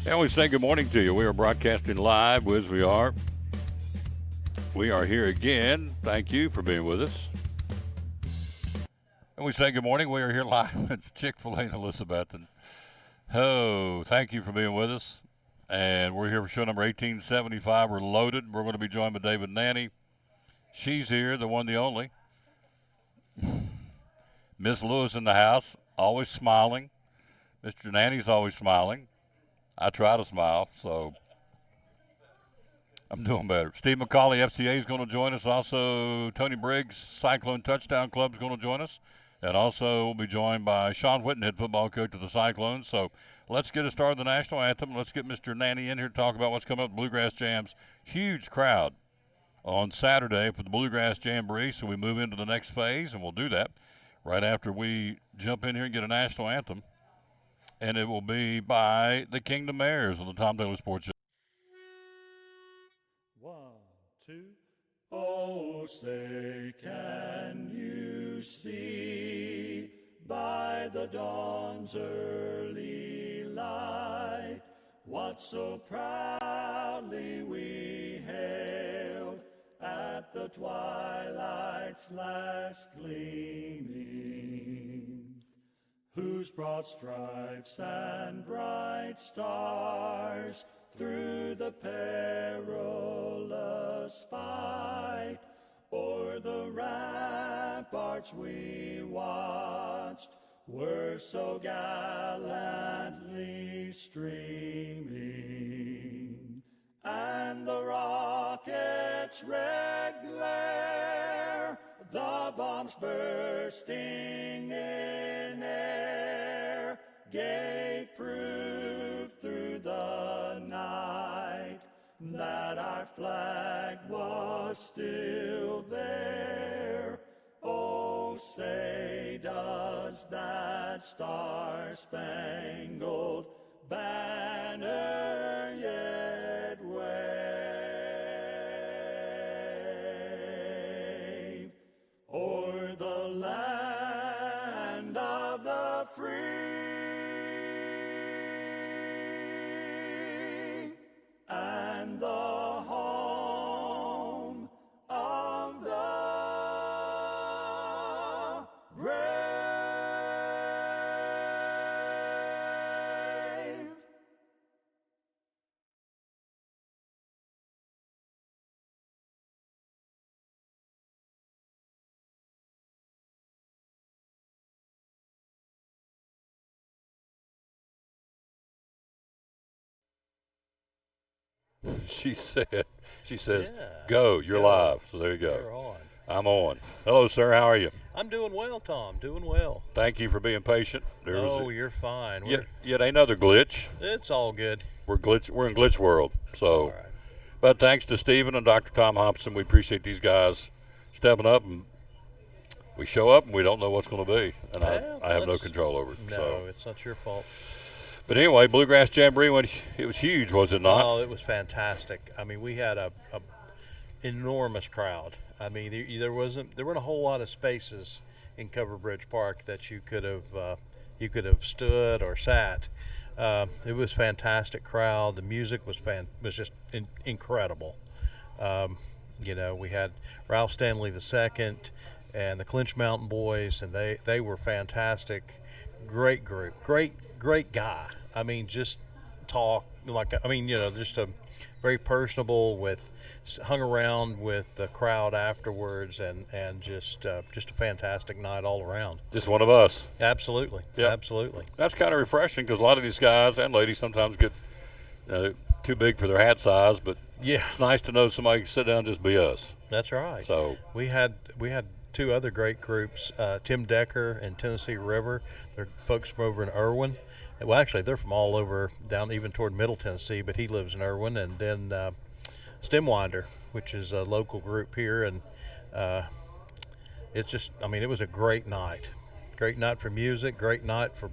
And we say good morning to you. We are broadcasting live as we are. We are here again. Thank you for being with us. And we say good morning. We are here live at Chick-fil-A in Elizabethton. Oh, thank you for being with us. And we're here for show number 1875. We're loaded. We're going to be joined by David Nanny. She's here, the one, the only. Miss Lewis in the house, always smiling. Mr. Nanny's always smiling. I try to smile, so I'm doing better. Steve McCauley, FCA, is going to join us. Also, Tony Briggs, Cyclone Touchdown Club, is going to join us. And also, we'll be joined by Sean Whitten, head football coach of the Cyclones. So let's get us started with the national anthem. Let's get Mr. Nanny in here to talk about what's coming up at Bluegrass Jams. Huge crowd on Saturday for the Bluegrass Jamboree. So we move into the next phase, and we'll do that right after we jump in here and get a national anthem. And it will be by the Kingdom Mares on the Tom Taylor Sports Show. 1, 2. Oh, say, can you see by the dawn's early light what so proudly we hailed at the twilight's last gleaming? Whose broad stripes and bright stars through the perilous fight o'er the ramparts we watched were so gallantly streaming, and the rocket's red glare, the bombs bursting in air, gave proof through the night that our flag was still there. Oh, say, does that star-spangled banner yet wave o'er the land of the free and the home of the brave? She says, Yeah. go, you're Go. live. So there you go. You're on. I'm on. Hello, sir. How are you? I'm doing well, Tom. Doing well. Thank you for being patient. There Oh, was you're fine. yet another glitch. It's all good. We're in glitch world. So, All right. but thanks to Stephen and Dr. Tom Hobson, we appreciate these guys stepping up. And we show up and we don't know what's going to be, and Well, I have no that's- control over it. No, So, it's not your fault. but anyway, Bluegrass Jamboree it was huge, was it not? Oh, it was fantastic. I mean, we had a enormous crowd. I mean, there weren't a whole lot of spaces in Cover Bridge Park that you could have stood or sat. It was fantastic crowd. The music was just incredible. We had Ralph Stanley II and the Clinch Mountain Boys, and they were fantastic. Great group, great guy. I mean, just just a very personable. Hung around with the crowd afterwards, and just a fantastic night all around. Just one of us. Absolutely, Yep. absolutely. That's kind of refreshing because a lot of these guys and ladies sometimes get too big for their hat size, but Yeah, it's nice to know somebody can sit down and just be us. that's right. So, We had two other great groups, Tim Decker and Tennessee River. They're folks from over in Irwin. Well, actually, they're from all over down even toward Middle Tennessee, but he lives in Irwin. And then Stemwinder, which is a local group here, and it was a great night. Great night for music. Great night for,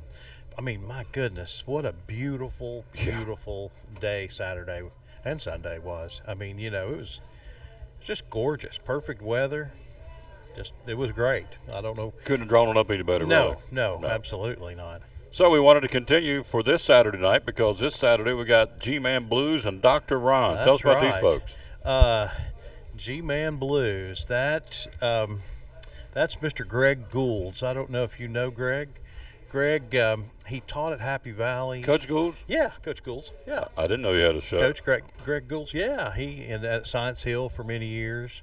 my goodness, what a beautiful, beautiful day Saturday and Sunday was. It was just gorgeous. Perfect weather. It was great. I don't know. couldn't have drawn it up any better, No, really. no, absolutely not. So we wanted to continue for this Saturday night because this Saturday we got G-Man Blues and Dr. Ron. Tell us about these folks. G-Man Blues. That's Mr. Greg Goulds. I don't know if you know Greg. Greg, he taught at Happy Valley. Coach Goulds? Yeah, Coach Goulds. Yeah. I didn't know you had a show. Coach Greg Goulds. Yeah, he at Science Hill for many years,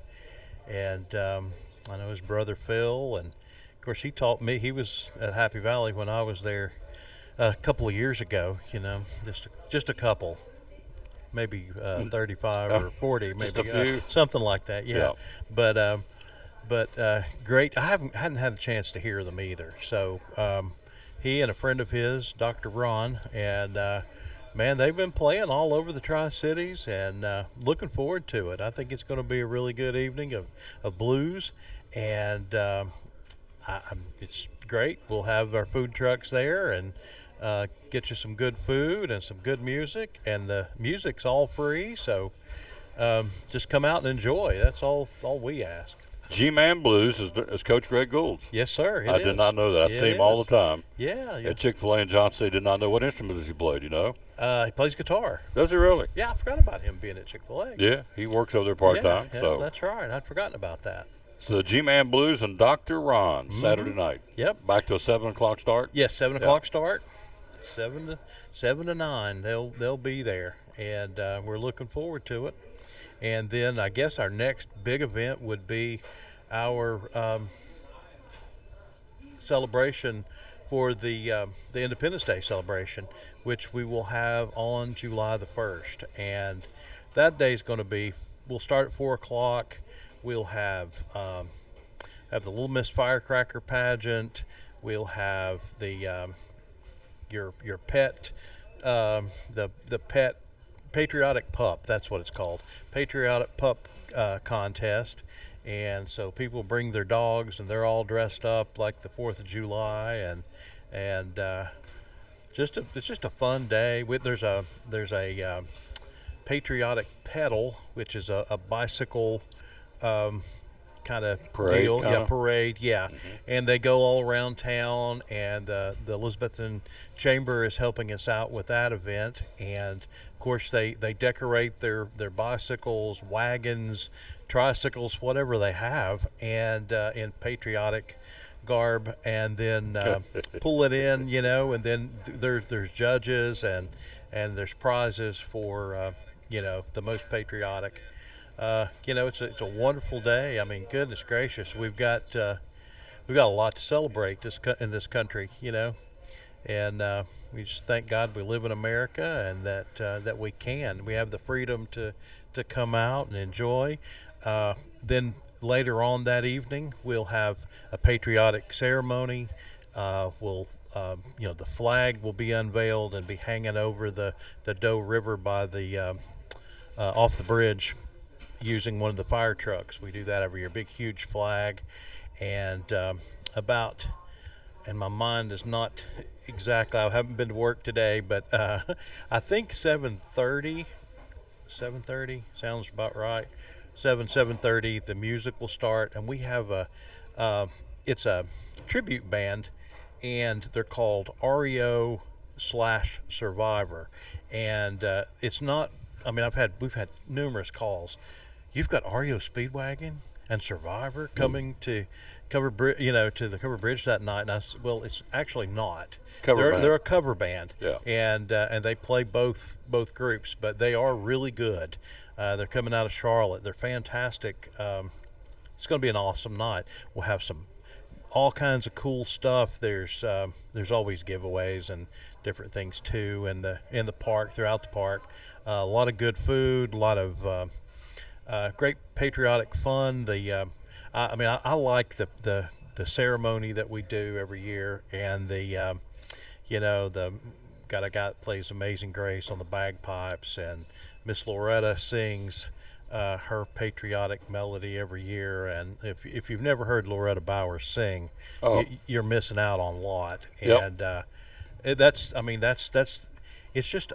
and I know his brother Phil, and of course he taught me. He was at Happy Valley when I was there a couple of years ago. You know, just a couple. Maybe 35 or 40, maybe just a few. Something like that. Yeah. But great. I hadn't had a chance to hear them either. So he and a friend of his, Dr. Ron, and man, they've been playing all over the Tri-Cities, and looking forward to it. I think it's going to be a really good evening of blues, and it's great. We'll have our food trucks there and get you some good food and some good music, and the music's all free, so just come out and enjoy. That's all we ask. G-Man Blues is Coach Greg Goulds. Yes, sir. I did not know that. I see him all the time. Yeah. At Chick-fil-A in Johnson City, did not know what instruments he played, you know? He plays guitar. Does he really? Yeah, I forgot about him being at Chick-fil-A. Yeah, he works over there part-time. Yeah, so that's right. I'd forgotten about that. So G-Man Blues and Dr. Ron, Saturday night. Yep. Back to a 7 o'clock start? Yes, 7 o'clock start. 7 to 9, they'll be there, and we're looking forward to it. And then I guess our next big event would be our celebration for the Independence Day celebration, which we will have on July the 1st. And that day is going to be, we'll start at 4 o'clock. We'll have the Little Miss Firecracker pageant. We'll have the your pet, the pet patriotic pup. That's what it's called, patriotic pup contest. And so people bring their dogs, and they're all dressed up like the 4th of July, and it's just a fun day. There's a patriotic pedal, which is a bicycle kind of deal. Parade. Yeah. Mm-hmm. And they go all around town, and the Elizabethton Chamber is helping us out with that event. And of course they decorate their bicycles, wagons, tricycles, whatever they have, and in patriotic garb, and then pull it in, you know, and then there's judges, and there's prizes for the most patriotic. It's a wonderful day. I mean, goodness gracious, we've got a lot to celebrate in this country, you know, and we just thank God we live in America, and that we have the freedom to come out and enjoy. Then later on that evening, we'll have a patriotic ceremony. The flag will be unveiled and be hanging over the Doe River by the off the bridge, using one of the fire trucks. We do that every year, big huge flag. And and my mind is not exactly, I haven't been to work today, but I think 7:30 sounds about right. 7:30 the music will start, and we have it's a tribute band, and they're called REO/Survivor, and it's not, I mean, we've had numerous calls. You've got REO Speedwagon and Survivor coming to to the Cover Bridge that night, and I said, well, it's actually not. They're a cover band, yeah, and they play both groups, but they are really good. They're coming out of Charlotte. They're fantastic. It's going to be an awesome night. We'll have all kinds of cool stuff. There's always giveaways and different things too in the park, throughout the park. A lot of good food, a lot of great patriotic fun. I like the ceremony that we do every year, and got a guy that plays Amazing Grace on the bagpipes, and Miss Loretta sings her patriotic melody every year. And if you've never heard Loretta Bowers sing, you're missing out on a lot. Yep. And it's just,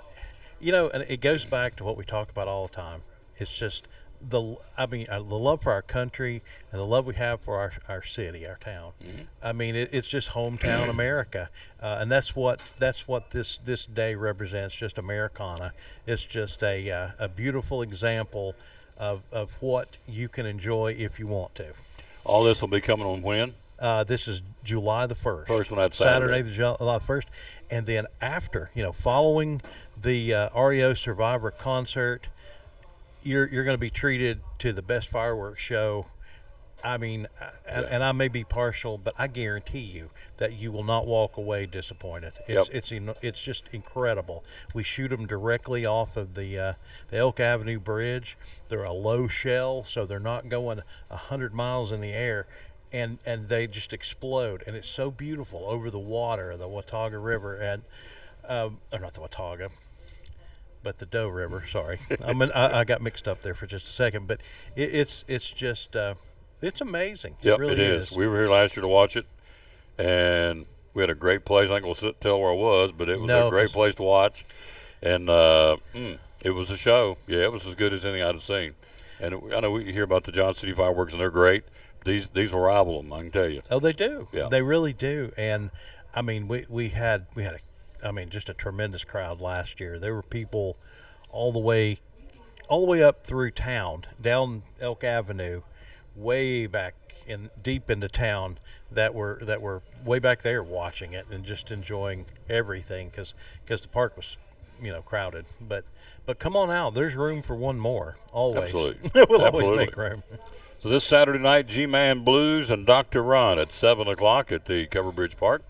and it goes back to what we talk about all the time. It's just the love for our country and the love we have for our city, our town. I mean, it's just hometown America, and that's what this day represents. Just Americana. It's just a beautiful example of what you can enjoy if you want to. All this will be coming on when? This is July the 1st. First one, that's Saturday. the July 1st. And then after, following the REO Survivor concert, you're going to be treated to the best fireworks show. I mean, and I may be partial, but I guarantee you that you will not walk away disappointed. It's just incredible. We shoot them directly off of the Elk Avenue Bridge. They're a low shell, so they're not going 100 miles in the air, and they just explode. And it's so beautiful over the water, the Watauga River, and or not the Watauga, but the Doe River. Sorry, I got mixed up there for just a second. But it's just. It's amazing. Yep, it really it is. We were here last year to watch it, and we had a great place. I ain't going to tell where I was, but it was a great place to watch. And it was a show. Yeah, it was as good as anything I'd have seen. And I know we hear about the Johnson City fireworks, and they're great. These will rival them, I can tell you. Oh, they do. Yeah. They really do. And, I mean, we had just a tremendous crowd last year. There were people all the way up through town, down Elk Avenue, way back deep into town that were way back there watching it and just enjoying everything because the park was crowded, but come on out, there's room for one more always. Absolutely. We'll Absolutely. always make room. So this Saturday night, G-Man Blues and Dr. Ron at 7 o'clock at the Covered Bridge Park.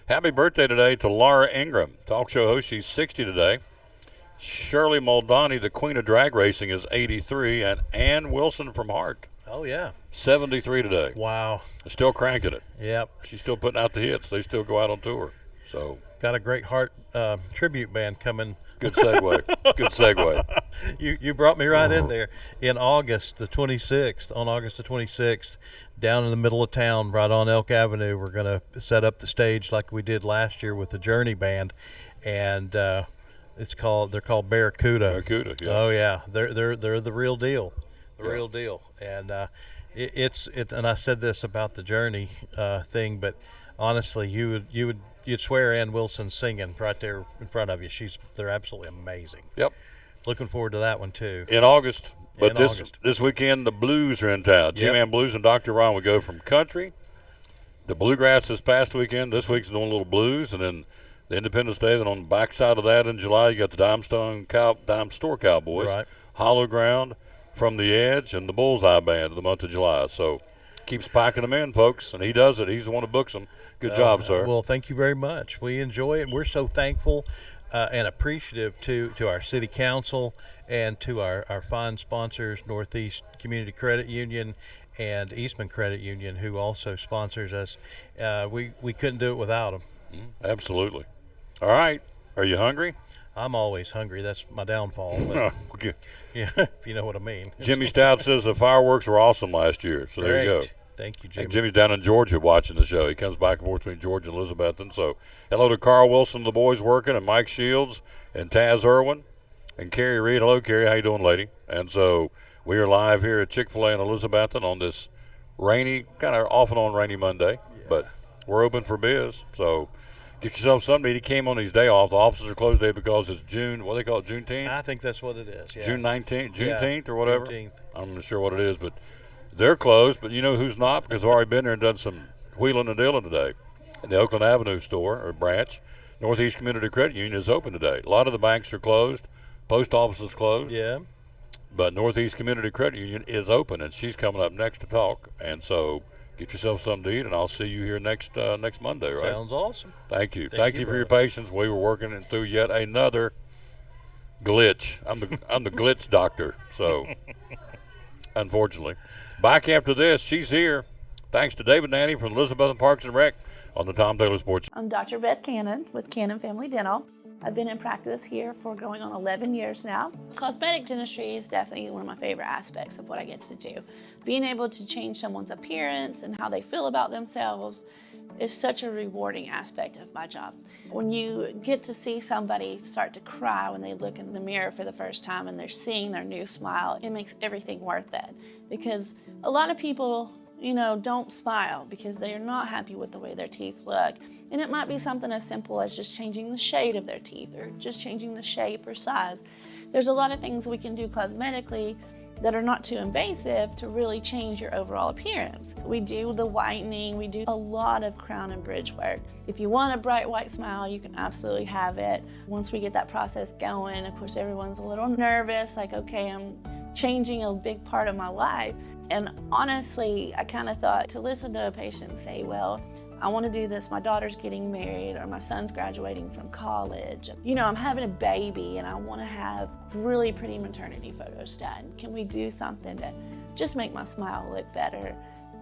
Happy birthday today to Laura Ingram, talk show host. She's 60 today. Shirley Muldowney, the queen of drag racing, is 83, and Ann Wilson from Hart. Oh, yeah. 73 today. Wow. Still cranking it. Yep. She's still putting out the hits. They still go out on tour. So got a great Heart tribute band coming. Good segue. Good segue. You brought me right in there. In August the 26th, down in the middle of town, right on Elk Avenue, we're going to set up the stage like we did last year with the Journey Band, and they're called Barracuda. Barracuda. Yeah. Oh yeah, they're the real deal. Real deal. And and I said this about the Journey thing, but honestly, you'd swear Ann Wilson's singing right there in front of you. They're absolutely amazing. Yep. Looking forward to that one too. In August. But August. This weekend the Blues are in town. G-Man Blues and Dr. Ron would go from country, the bluegrass this past weekend. This week's doing a little blues, and then the Independence Day. Then on the backside of that in July, you got the Dime Store Cowboys, right. Hollow Ground, From the Edge, and the Bullseye Band in the month of July. So keeps packing them in, folks, and he does it. He's the one who books them. Good job, sir. Well, thank you very much. We enjoy it, and we're so thankful and appreciative to our city council and to our fine sponsors, Northeast Community Credit Union and Eastman Credit Union, who also sponsors us. We couldn't do it without them. Absolutely. All right. Are you hungry? I'm always hungry. That's my downfall. But Okay. yeah, if you know what I mean. Jimmy Stout says the fireworks were awesome last year. So there you go. Thank you, Jimmy. And Jimmy's down in Georgia watching the show. He comes back and forth between Georgia and Elizabethton. So hello to Carl Wilson, the boys working, and Mike Shields and Taz Irwin and Carrie Reed. Hello, Carrie. How you doing, lady? And so we are live here at Chick-fil-A in Elizabethton on this rainy, kind of off and on rainy Monday. Yeah. But we're open for biz. So get yourself something to eat. He came on his day off. The offices are closed today because it's June, what do they call it, Juneteenth? I think that's what it is, yeah. June 19th, Juneteenth or whatever? Juneteenth. I'm not sure what it is, but they're closed. But you know who's not? Because I've already been there and done some wheeling and dealing today. And the Oakland Avenue store or branch, Northeast Community Credit Union, is open today. A lot of the banks are closed. Post office is closed. Yeah. But Northeast Community Credit Union is open, and she's coming up next to talk. And so get yourself something to eat, and I'll see you here next Monday, right? Sounds awesome. Thank you. Thank you for your patience. We were working through yet another glitch. I'm the glitch doctor, so unfortunately. Back after this, she's here. Thanks to David Nanny from Elizabeth Parks and Rec on the Tom Taylor Sports. I'm Dr. Beth Cannon with Cannon Family Dental. I've been in practice here for going on 11 years now. Cosmetic dentistry is definitely one of my favorite aspects of what I get to do. Being able to change someone's appearance and how they feel about themselves is such a rewarding aspect of my job. When you get to see somebody start to cry when they look in the mirror for the first time and they're seeing their new smile, it makes everything worth it. Because a lot of people, don't smile because they're not happy with the way their teeth look. And it might be something as simple as just changing the shade of their teeth or just changing the shape or size. There's a lot of things we can do cosmetically that are not too invasive to really change your overall appearance. We do the whitening, we do a lot of crown and bridge work. If you want a bright white smile, you can absolutely have it. Once we get that process going, of course everyone's a little nervous, like, okay, I'm changing a big part of my life. And honestly, I kind of thought to listen to a patient say, well, I want to do this, my daughter's getting married or my son's graduating from college. I'm having a baby and I want to have really pretty maternity photos done. Can we do something to just make my smile look better?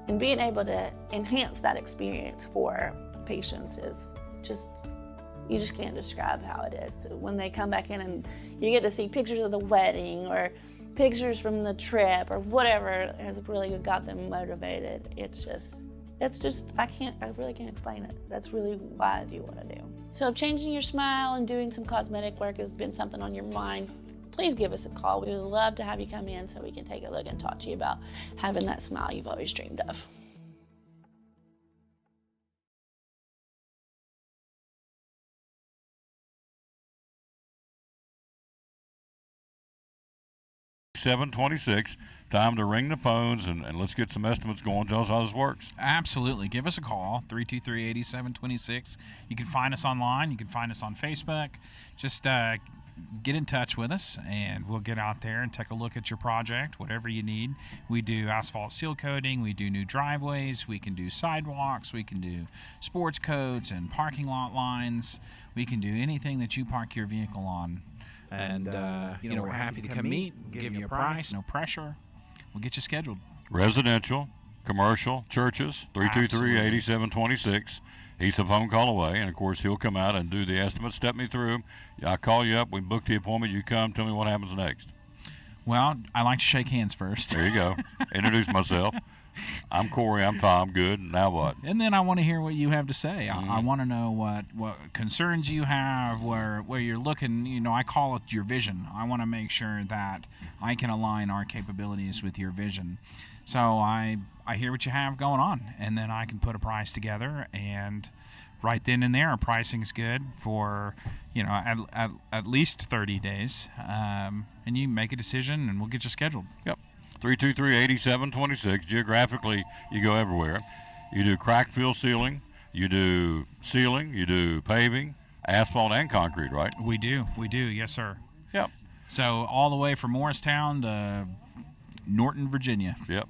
And being able to enhance that experience for patients is just, you just can't describe how it is. When they come back in and you get to see pictures of the wedding or pictures from the trip or whatever has really got them motivated, it's just, I really can't explain it. That's really why I do what I do. So if changing your smile and doing some cosmetic work has been something on your mind, please give us a call. We would love to have you come in so we can take a look and talk to you about having that smile you've always dreamed of. $726. Time to ring the phones and let's get some estimates going. Tell us how this works. Absolutely. Give us a call, 323-8726. You can find us online. You can find us on Facebook. Just get in touch with us, and we'll get out there and take a look at your project, whatever you need. We do asphalt seal coating. We do new driveways. We can do sidewalks. We can do sports coats and parking lot lines. We can do anything that you park your vehicle on. And, we're happy to come meet, give you a price, no pressure. We'll get you scheduled. Residential, commercial, churches, 323-8726. He's a phone call away, and, of course, he'll come out and do the estimate. Step me through. I'll call you up. We book the appointment. You come. Tell me what happens next. Well, I like to shake hands first. There you go. Introduce myself. I'm Corey. I'm Tom. Good. Now what? And then I want to hear what you have to say. I want to know what concerns you have, where you're looking. I call it your vision. I want to make sure that I can align our capabilities with your vision. So I hear what you have going on, and then I can put a price together. And right then and there, our pricing is good for at least 30 days. And you make a decision, and we'll get you scheduled. Yep. 323-8726. Geographically, you go everywhere. You do crack fill sealing, you do paving, asphalt, and concrete, right? We do, yes, sir. Yep. So all the way from Morristown to Norton, Virginia. Yep.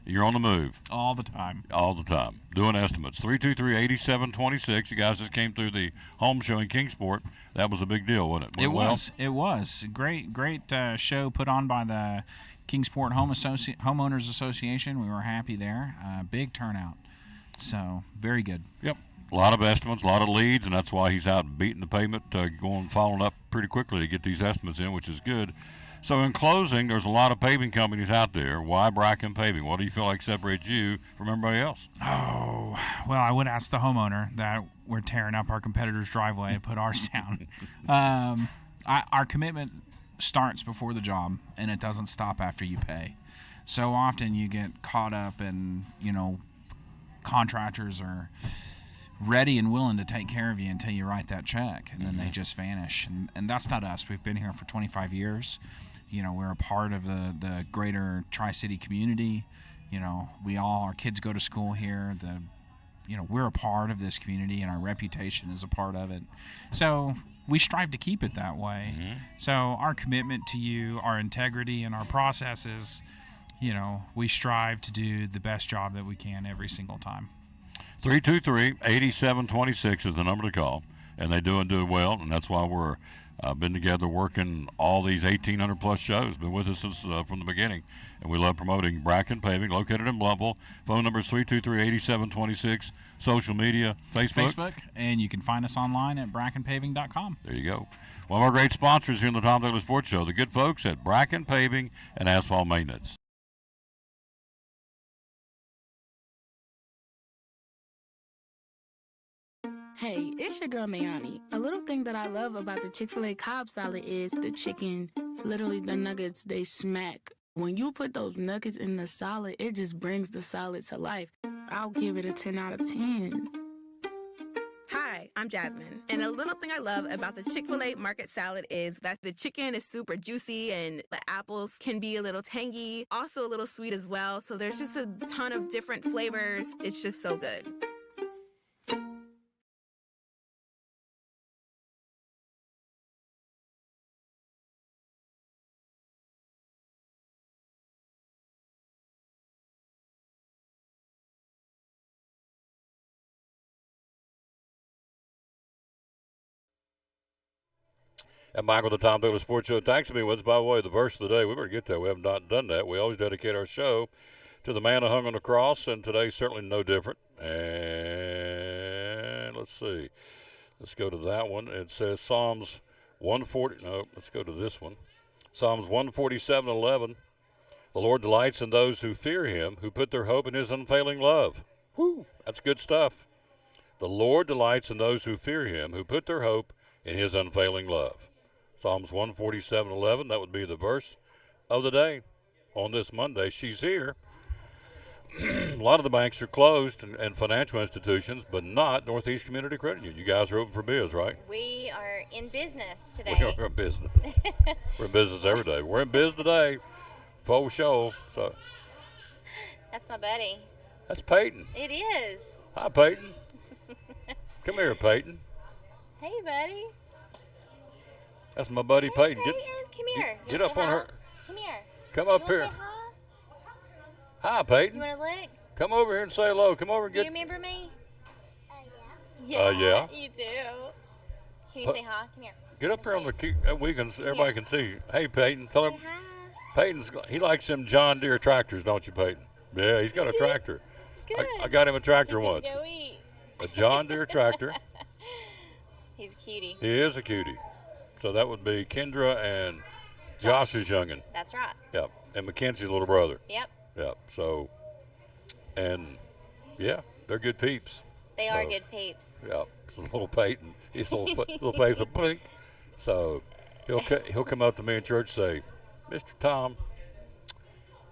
You're on the move. All the time. All the time. Doing estimates. 323-8726. You guys just came through the home show in Kingsport. That was a big deal, wasn't it? It was. Great show put on by the Kingsport Homeowners Association. We were happy there. Big turnout. So, very good. Yep. A lot of estimates, a lot of leads, and that's why he's out beating the pavement, following up pretty quickly to get these estimates in, which is good. So in closing, there's a lot of paving companies out there. Why Bracken Paving? What do you feel like separates you from everybody else? Oh, well, I would ask the homeowner that we're tearing up our competitor's driveway and put ours down. Our commitment starts before the job, and it doesn't stop after you pay. So often you get caught up in, contractors are ready and willing to take care of you until you write that check, and then they just vanish. And that's not us. We've been here for 25 years. We're a part of the greater Tri-City community. Our kids go to school here. We're a part of this community, and our reputation is a part of it. So we strive to keep it that way. Mm-hmm. So our commitment to you, our integrity, and our processes, we strive to do the best job that we can every single time. 323-8726 is the number to call, and they do well, and that's why we're been together working all these 1,800 plus shows. Been with us since from the beginning, and we love promoting Bracken Paving, located in Blumpville. Phone number is 323-8726. Social media, Facebook, and you can find us online at brackenpaving.com. There you go. One of our great sponsors here in the Tom Douglas Sports Show, the good folks at Bracken Paving and Asphalt Maintenance. Hey, it's your girl Mayani. A little thing that I love about the Chick-fil-A Cobb salad is the chicken. Literally, the nuggets, they smack. When you put those nuggets in the salad, it just brings the salad to life. I'll give it a 10 out of 10. Hi, I'm Jasmine. And a little thing I love about the Chick-fil-A market salad is that the chicken is super juicy and the apples can be a little tangy, also a little sweet as well. So there's just a ton of different flavors. It's just so good. And Michael, the Tom Douglas Sports Show. Thanks for being with us. By the way, the verse of the day, we better get that. We haven't done that. We always dedicate our show to the man who hung on the cross, and today's certainly no different. And let's see. Let's go to that one. It says Psalms 140. No, let's go to this one. Psalms 147:11. The Lord delights in those who fear him, who put their hope in his unfailing love. Whew, that's good stuff. The Lord delights in those who fear him, who put their hope in his unfailing love. Psalms 147:11, that would be the verse of the day on this Monday. She's here. A lot of the banks are closed and financial institutions, but not Northeast Community Credit Union. You guys are open for biz, right? We are in business today. We are in business. We're in business every day. We're in biz today. Full show. So That's my buddy. that's Peyton. It is. Hi, Peyton. Come here, Peyton. Hey, buddy. That's my buddy Hey, Peyton. Peyton. Come here. You Get wanna up say on hi? her. Come here. Come You up wanna here. say hi? Hi, You Peyton. want to lick? Come over here and say hello. Come over and Do you get. remember me? Yeah. Yeah. You do. Can you Put- say hi? Come here. Get up here on the we can. Everybody can see you. Hey, Peyton. Tell him. Say hi. He likes them John Deere tractors, don't you, Peyton? Yeah, he's got a tractor. Good. I got him a tractor He's gonna once. Go eat. A John Deere tractor. He's a cutie. He is a cutie. So that would be Kendra and Josh's youngin'. That's right. Yep. And Mackenzie's little brother. Yep. Yep. So, and yeah, they're good peeps. They are So, good peeps. Yep. So little Peyton, his little face will blink. So he'll come up to me in church and say, "Mr. Tom,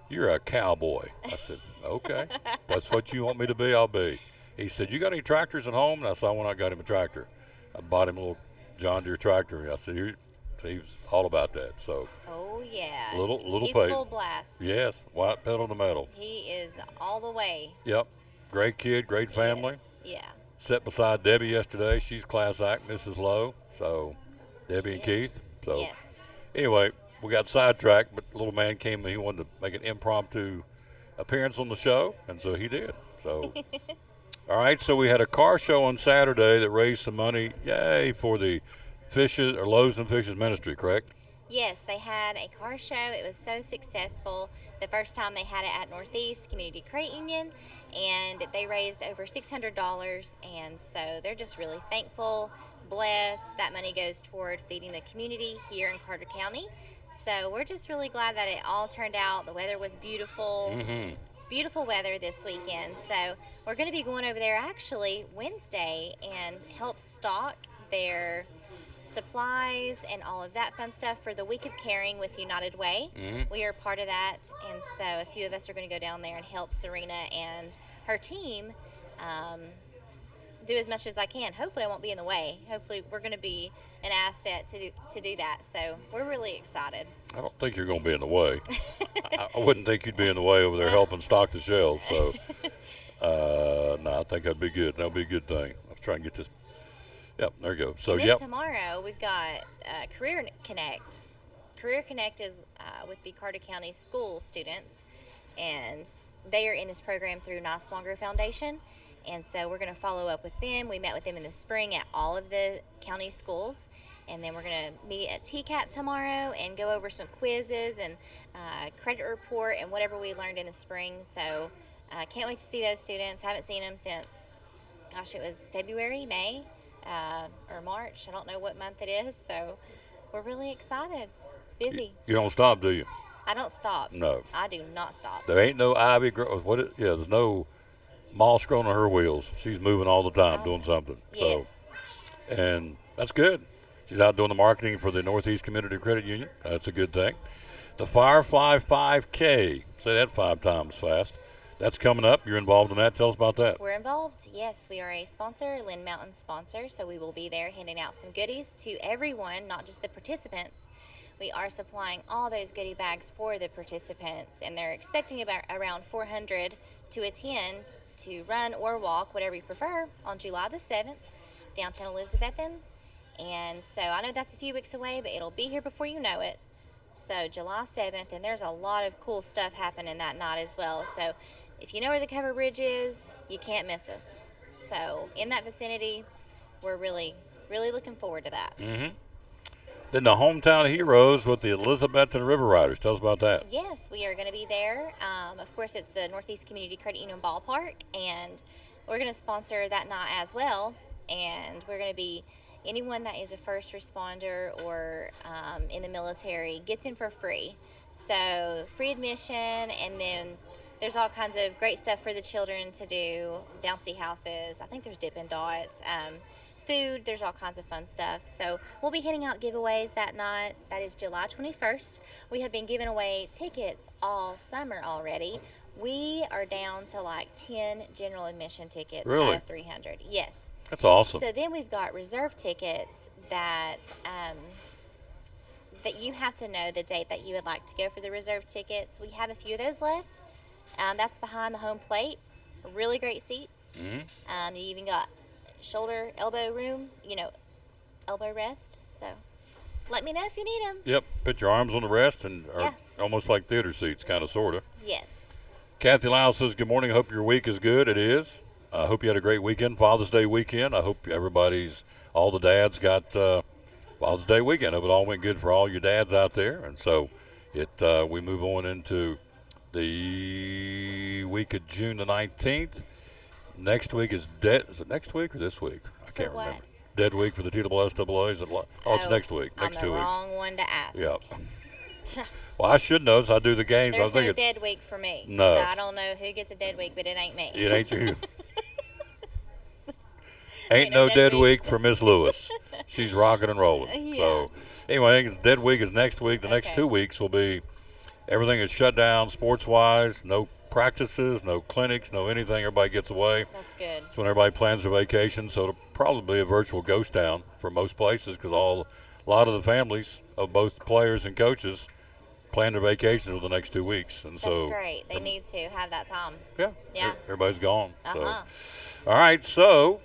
you're a cowboy." I said, "Okay, that's what you want me to be, I'll be." He said, "You got any tractors at home?" And I said, "When I got him a tractor, I bought him a little John Deere tractor." I said, he was all about that. So Oh, yeah. little He's Peyton. full blast. Yes, white pedal to metal. He is all the way. Yep, great kid, great family. Yes. Yeah. Sat beside Debbie yesterday. She's class act, Mrs. Lowe. So Debbie and Keith. So Yes. anyway, we got sidetracked, but the little man came and he wanted to make an impromptu appearance on the show, and so he did. So, all right, so we had a car show on Saturday that raised some money, yay, for the Fishes or Loaves and Fishes Ministry, correct? Yes, they had a car show. It was so successful. The first time they had it at Northeast Community Credit Union, and they raised over $600. And so they're just really thankful, blessed. That money goes toward feeding the community here in Carter County. So we're just really glad that it all turned out. The weather was beautiful. Beautiful weather this weekend. So we're going to be going over there actually Wednesday and help stock their supplies and all of that fun stuff for the Week of Caring with United Way. We are part of that, and so a few of us are going to go down there and help Serena and her team do as much as I can. Hopefully I won't be in the way. Hopefully we're going to be an asset to do that, so we're really excited. I don't think you're going to be in the way. I wouldn't think you'd be in the way over there helping stock the shelves. So, no, I think that'd be good. That'll be a good thing. Let's try and get this. Yep, there you go. So, And then yep. tomorrow we've got Career Connect. Career Connect is with the Carter County school students, and they are in this program through Nice Swanger Foundation. And so we're going to follow up with them. We met with them in the spring at all of the county schools, And then we're going to meet at TCAT tomorrow and go over some quizzes and credit report and whatever we learned in the spring. So can't wait to see those students. Haven't seen them since, gosh, it was February, May, or March. I don't know what month it is. So we're really excited. Busy. You don't stop, do you? I don't stop. No. I do not stop. There ain't no ivy growing. There's no moss growing on her wheels. She's moving all the time, doing something. Yes. So, and that's good. She's out doing the marketing for the Northeast Community Credit Union. That's a good thing. The Firefly 5K. Say that 5 times fast. That's coming up. You're involved in that. Tell us about that. We're involved. Yes, we are a sponsor, Lynn Mountain sponsor. So we will be there handing out some goodies to everyone, not just the participants. We are supplying all those goodie bags for the participants, and they're expecting about around 400 to attend to run or walk, whatever you prefer, on July the 7th, downtown Elizabethton. And so I know that's a few weeks away, but it'll be here before you know it. So July 7th, and there's a lot of cool stuff happening that night as well. So if you know where the cover bridge is, you can't miss us. So in that vicinity, we're really, really looking forward to that. Mm-hmm. Then the hometown heroes with the Elizabethton River Riders. Tell us about that. Yes, we are going to be there. Of course, it's the Northeast Community Credit Union Ballpark, and we're going to sponsor that night as well. And we're going to be anyone that is a first responder or in the military gets in for free. So free admission, and then there's all kinds of great stuff for the children to do, bouncy houses. I think there's Dippin' Dots. Food, there's all kinds of fun stuff. So we'll be handing out giveaways that night. That is July 21st. We have been giving away tickets all summer already. We are down to like 10 general admission tickets Really? out of 300. Yes. That's awesome. So then we've got reserve tickets that that you have to know the date that you would like to go for the reserve tickets. We have a few of those left. That's behind the home plate. Really great seats. Mm-hmm. You even got shoulder, elbow room, elbow rest. So let me know if you need them. Yep. Put your arms on the rest and Yeah. almost like theater seats, kind of, sort of. Yes. Kathy Lyle says, good morning. Hope your week is good. It is. I hope you had a great weekend, Father's Day weekend. I hope all the dads got Father's Day weekend. I hope it all went good for all your dads out there. And so we move on into the week of June the 19th. Next week is Is it next week or this week? I can't what? remember. Dead week for the TSSAA. Is it? It's next week. I'm Next the 2 weeks. wrong one to ask. Yep. Well, I should know, so I do the games. There's I think no it's, dead week for me. No. So I don't know who gets a dead week, but it ain't me. it ain't you. Ain't no dead week for Miss Lewis. She's rocking and rolling. Yeah. So, anyway, I think the dead week is next week. The next Okay. 2 weeks will be everything is shut down sports-wise. No practices, no clinics, no anything. Everybody gets away. That's good. It's when everybody plans their vacation. So it'll probably be a virtual ghost town for most places because a lot of the families of both players and coaches plan their vacations for the next 2 weeks. And That's so great. They need to have that time. Yeah. Yeah. Everybody's gone. Uh-huh. So. All right. So,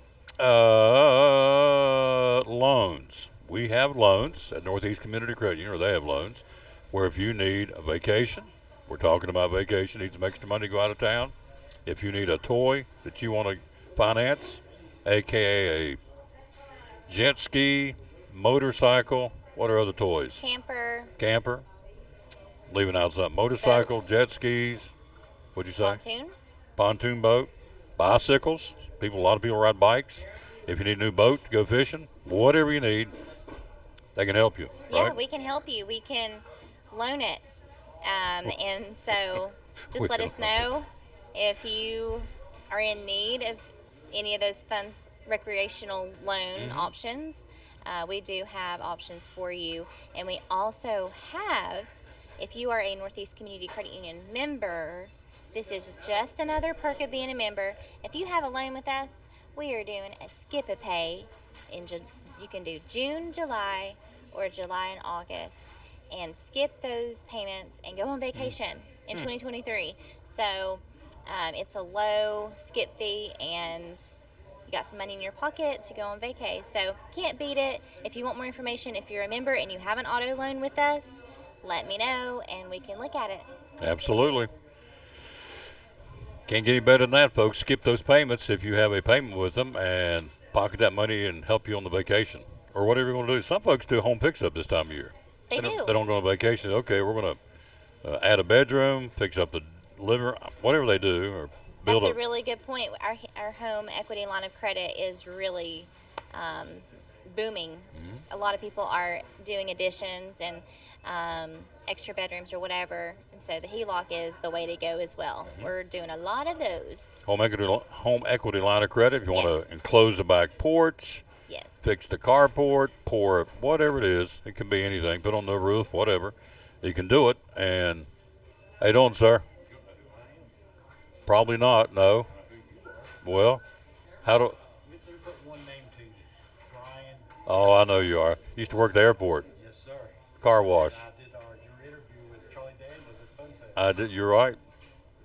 loans. We have loans at Northeast Community Credit Union, or they have loans, where if you need a vacation, we're talking about vacation, need some extra money to go out of town. If you need a toy that you want to finance, a.k.a. a jet ski, motorcycle, what are other toys? Camper. Leaving out something. Motorcycle, Boat. jet skis. What'd you say? Pontoon. Pontoon boat, bicycles. A lot of people ride bikes. If you need a new boat to go fishing, whatever you need, they can help you. Yeah, Right? we can help you. We can loan it. And so just We let can us know if you are in need of any of those fun recreational loan options. We do have options for you. And we also have, if you are a Northeast Community Credit Union member, this is just another perk of being a member. If you have a loan with us, we are doing a skip-a-pay. You can do June, July, or July and August, and skip those payments and go on vacation in 2023. So it's a low skip fee, and you got some money in your pocket to go on vacay. So can't beat it. If you want more information, if you're a member and you have an auto loan with us, let me know and we can look at it. Absolutely. Can't get any better than that, folks. Skip those payments if you have a payment with them and pocket that money and help you on the vacation or whatever you want to do. Some folks do home fix up this time of year. They do. They don't go on vacation. Okay, we're going to add a bedroom, fix up the living room, whatever they do, or build That's a really good point. Our home equity line of credit is really booming. Mm-hmm. A lot of people are doing additions and extra bedrooms or whatever, and so the HELOC is the way to go as well. Mm-hmm. We're doing a lot of those. home equity line of credit. If you want Yes. to enclose the back porch, Yes. fix the carport, pour whatever it is. It can be anything. Put on the roof, whatever. You can do it. And how you doing, sir? Probably not. No. Well, how do? Oh, I know you are. Used to work at the airport. Yes, sir. Car wash. I did your interview with Charlie Daniels at Fun Fest. I did. You're right.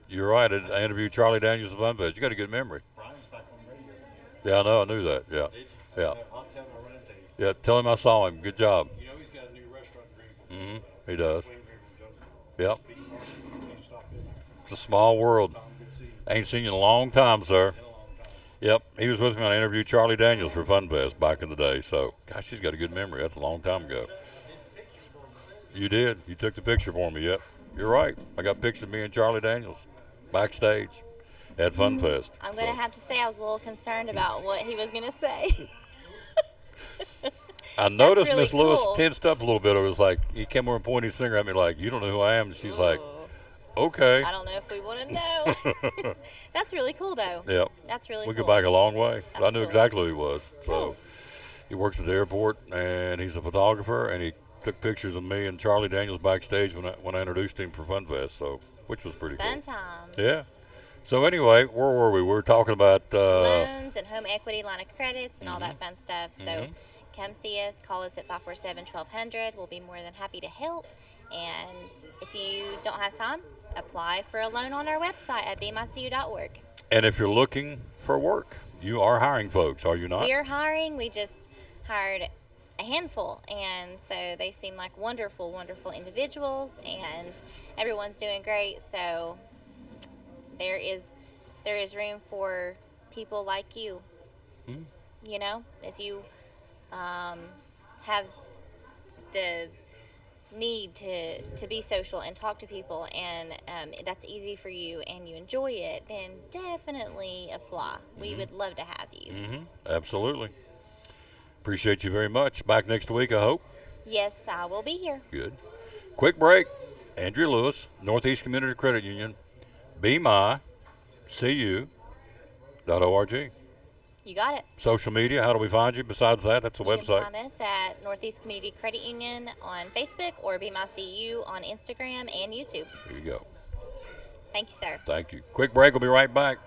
You're right. I interviewed Charlie Daniels at Fun Fest. You got a good memory. Brian's back on the radio. Yeah, I know. I knew that. Yeah. Did you? Yeah. I'll tell him I run into you. Yeah. Tell him I saw him. Good job. You know he's got a new restaurant in Greenville. Mm-hmm. He does. Between Greenville and Jonesboro. Yep. Speed market. Can't stop in there. It's a small world. Tom, good to see you. Ain't seen you in a long time, sir. In a long time. Yep. He was with me when I interviewed Charlie Daniels for Fun Fest back in the day. So, gosh, he's got a good memory. That's a long time ago. You did. You took the picture for me. Yep. You're right. I got pictures of me and Charlie Daniels backstage at Fun Fest. I'm going to have to say I was a little concerned about what he was going to say. I noticed really Miss Lewis cool. tensed up a little bit. It was like, he came over and pointed his finger at me like, you don't know who I am. And she's like, okay. I don't know if we want to know. That's really cool, though. Yep. That's really We cool. go back a long way. I That's knew cool. exactly who he was. So Cool. he works at the airport, and he's a photographer, and he took pictures of me and Charlie Daniels backstage when I introduced him for Fun Fest, so which was pretty Fun cool. times. Yeah. So anyway, where were we? We were talking about Loans and home equity line of credits and all that Mm-hmm. fun stuff. So come see us. Call us at 547-1200. We'll be more than happy to help. And if you don't have time, apply for a loan on our website at bmycu.org. and if you're looking for work, you are hiring folks, are you not? We are hiring. We just hired a handful, and so they seem like wonderful, wonderful individuals, and everyone's doing great. So there is room for people like you. You know, if you have the need to be social and talk to people, and that's easy for you and you enjoy it, then definitely apply. We would love to have you. Absolutely. Appreciate you very much. Back next week, I hope. Yes, I will be here. Good. Quick break. Andrea Lewis, Northeast Community Credit Union, BMyCU.org. You got it. Social media, how do we find you besides that? That's the You website. can find us at Northeast Community Credit Union on Facebook or BMyCU on Instagram and YouTube. There you go. Thank you, sir. Thank you. Quick break. We'll be right back.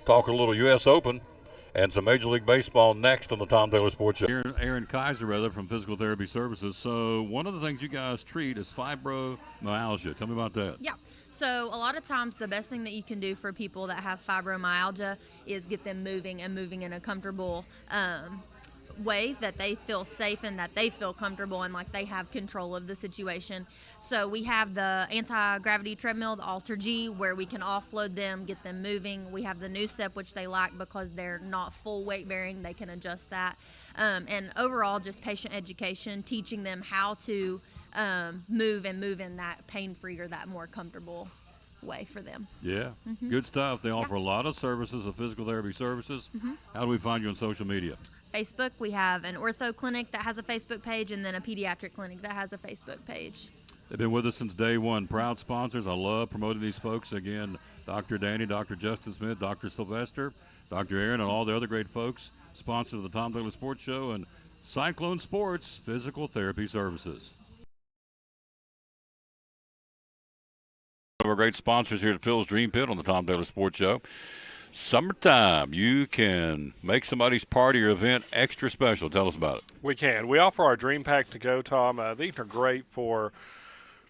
Talk a little U.S. Open and some Major League Baseball next on the Tom Taylor Sports Show. Aaron Kaiser, from Physical Therapy Services. So one of the things you guys treat is fibromyalgia. Tell me about that. Yeah. So a lot of times the best thing that you can do for people that have fibromyalgia is get them moving in a comfortable way that they feel safe and that they feel comfortable and like they have control of the situation. So we have the anti-gravity treadmill, the Alter G, where we can offload them, get them moving. We have the new step, which they like because they're not full weight bearing. They can adjust that. And overall, just patient education, teaching them how to move in that pain-free or that more comfortable way for them. Yeah, good stuff. They offer a lot of services of physical therapy services. How do we find you on social media? Facebook, we have an ortho clinic that has a Facebook page, and then a pediatric clinic that has a Facebook page. They've been with us since day one. Proud sponsors. I love promoting these folks. Again, Dr. Danny, Dr. Justin Smith, Dr. Sylvester, Dr. Aaron, and all the other great folks. Sponsors of the Tom Taylor Sports Show and Cyclone Sports Physical Therapy Services. One of our great sponsors here at Phil's Dream Pit on the Tom Taylor Sports Show. Summertime, you can make somebody's party or event extra special. Tell us about it. We can. We offer our Dream Pack to go, Tom. These are great for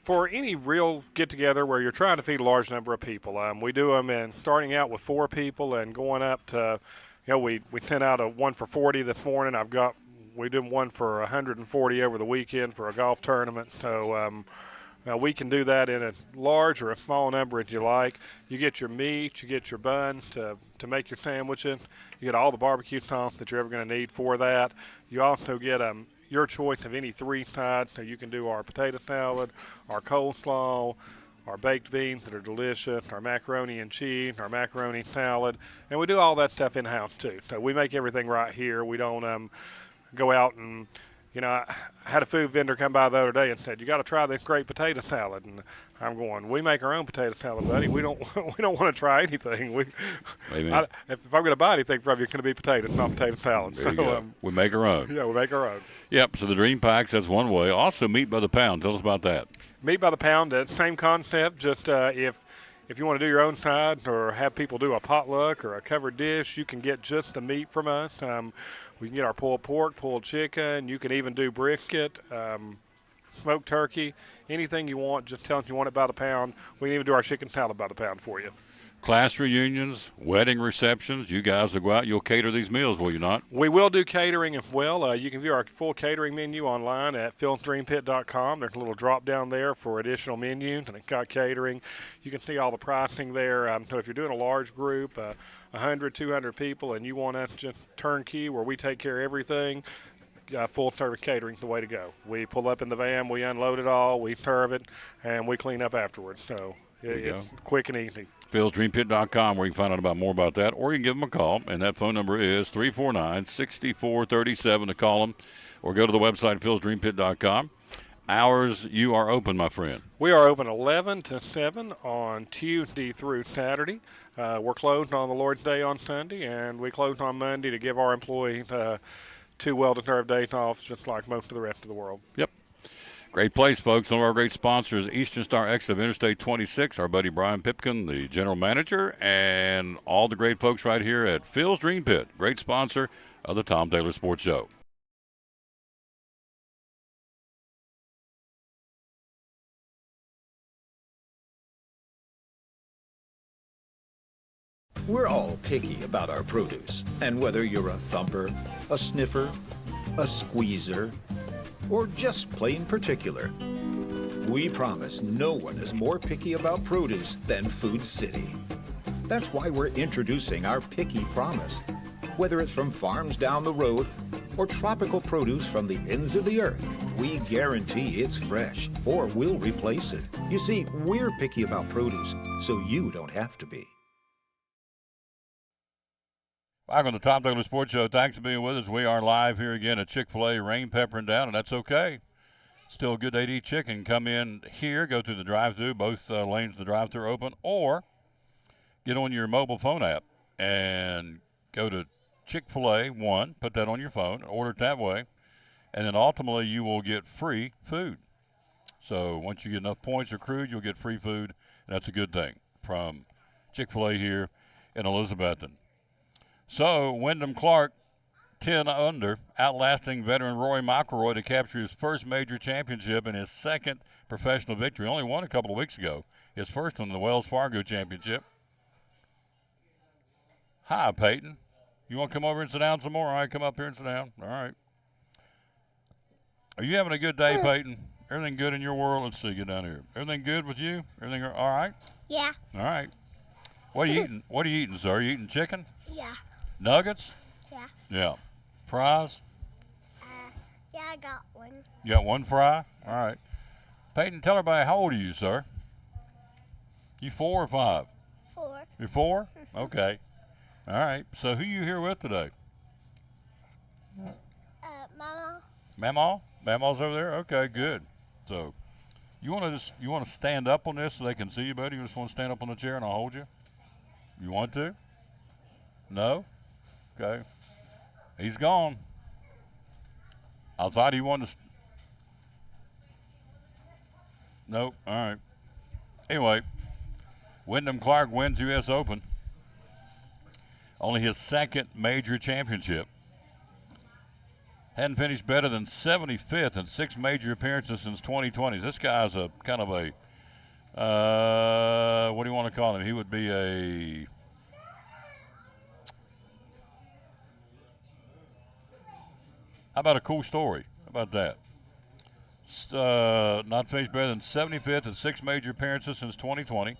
any real get-together where you're trying to feed a large number of people. We do them in starting out with 4 people and going up to, we sent out a one for 40 this morning. We did one for 140 over the weekend for a golf tournament. So we can do that in a large or a small number if you like. You get your meat, you get your bun to make your sandwiches. You get all the barbecue sauce that you're ever going to need for that. You also get your choice of any 3 sides. So you can do our potato salad, our coleslaw, our baked beans that are delicious, our macaroni and cheese, our macaroni salad, and we do all that stuff in-house too. So we make everything right here. We don't go out and, I had a food vendor come by the other day and said, "You got to try this great potato salad." And I'm going, "We make our own potato salad, buddy. We don't want to try anything. If I'm going to buy anything from you, it's going to be potatoes, not potato salad." There you go. We make our own. Yeah, we make our own. Yep. So the Dream Packs, that's one way. Also, meat by the pound. Tell us about that. Meat by the pound, same concept. Just if you want to do your own side or have people do a potluck or a covered dish, you can get just the meat from us. We can get our pulled pork, pulled chicken. You can even do brisket, smoked turkey, anything you want. Just tell us you want it by the pound. We can even do our chicken salad by the pound for you. Class reunions, wedding receptions, you guys will go out, you'll cater these meals, will you not? We will do catering as well. You can view our full catering menu online at philsdreampit.com. There's a little drop down there for additional menus, and it's got catering. You can see all the pricing there. So if you're doing a large group, 100, 200 people, and you want us just turnkey where we take care of everything, full service catering is the way to go. We pull up in the van, we unload it all, we serve it, and we clean up afterwards. So it's quick and easy. philsdreampit.com, where you can find out more about that, or you can give them a call, and that phone number is 349-6437 to call them, or go to the website philsdreampit.com. Hours you are open, my friend. We are open 11 to 7 on Tuesday through Saturday. We're closed on the Lord's Day on Sunday, and we close on Monday to give our employees 2 well-deserved days off, just like most of the rest of the world. Yep. Great place, folks. One of our great sponsors, Eastern Star Exit of Interstate 26, our buddy Brian Pipkin, the general manager, and all the great folks right here at Phil's Dream Pit. Great sponsor of the Tom Taylor Sports Show. We're all picky about our produce, and whether you're a thumper, a sniffer, a squeezer, or just plain particular, we promise no one is more picky about produce than Food City. That's why we're introducing our Picky Promise. Whether it's from farms down the road or tropical produce from the ends of the earth, we guarantee it's fresh or we'll replace it. You see, we're picky about produce, so you don't have to be. Back on the Tom Taylor Sports Show. Thanks for being with us. We are live here again at Chick-fil-A, rain peppering down, and that's okay. Still good day to eat chicken. Come in here, go through the drive-thru. Both lanes of the drive-thru are open, or get on your mobile phone app and go to Chick-fil-A, put that on your phone, order it that way, and then ultimately you will get free food. So once you get enough points accrued, you'll get free food, and that's a good thing from Chick-fil-A here in Elizabethton. So, Wyndham Clark, 10 under, outlasting veteran Rory McIlroy to capture his first major championship and his second professional victory. Only won a couple of weeks ago. His first one, the Wells Fargo Championship. Hi, Peyton. You want to come over and sit down some more? All right, come up here and sit down. All right. Are you having a good day, Peyton? Everything good in your world? Let's see, get down here. Everything good with you? Everything all right? Yeah. All right. What are you eating? What are you eating, sir? Are you eating chicken? Yeah. Nuggets? Yeah. Yeah. Fries? Yeah, I got one. You got one fry? All right. Peyton, tell everybody, how old are you, sir? You 4 or 5? 4. You're 4? Okay. All right. So who you here with today? Mama. Mamaw? Mamaw's over there? Okay, good. So you want to stand up on this so they can see you, buddy? You just want to stand up on the chair and I'll hold you? You want to? No? Okay. He's gone. I thought he wanted to. Nope. All right. Anyway, Wyndham Clark wins U.S. Open. Only his second major championship. Hadn't finished better than 75th in 6 major appearances since 2020. This guy's a kind of a, what do you want to call him? He would be a, how about a cool story? How about that? Not finished better than 75th in 6 major appearances since 2020.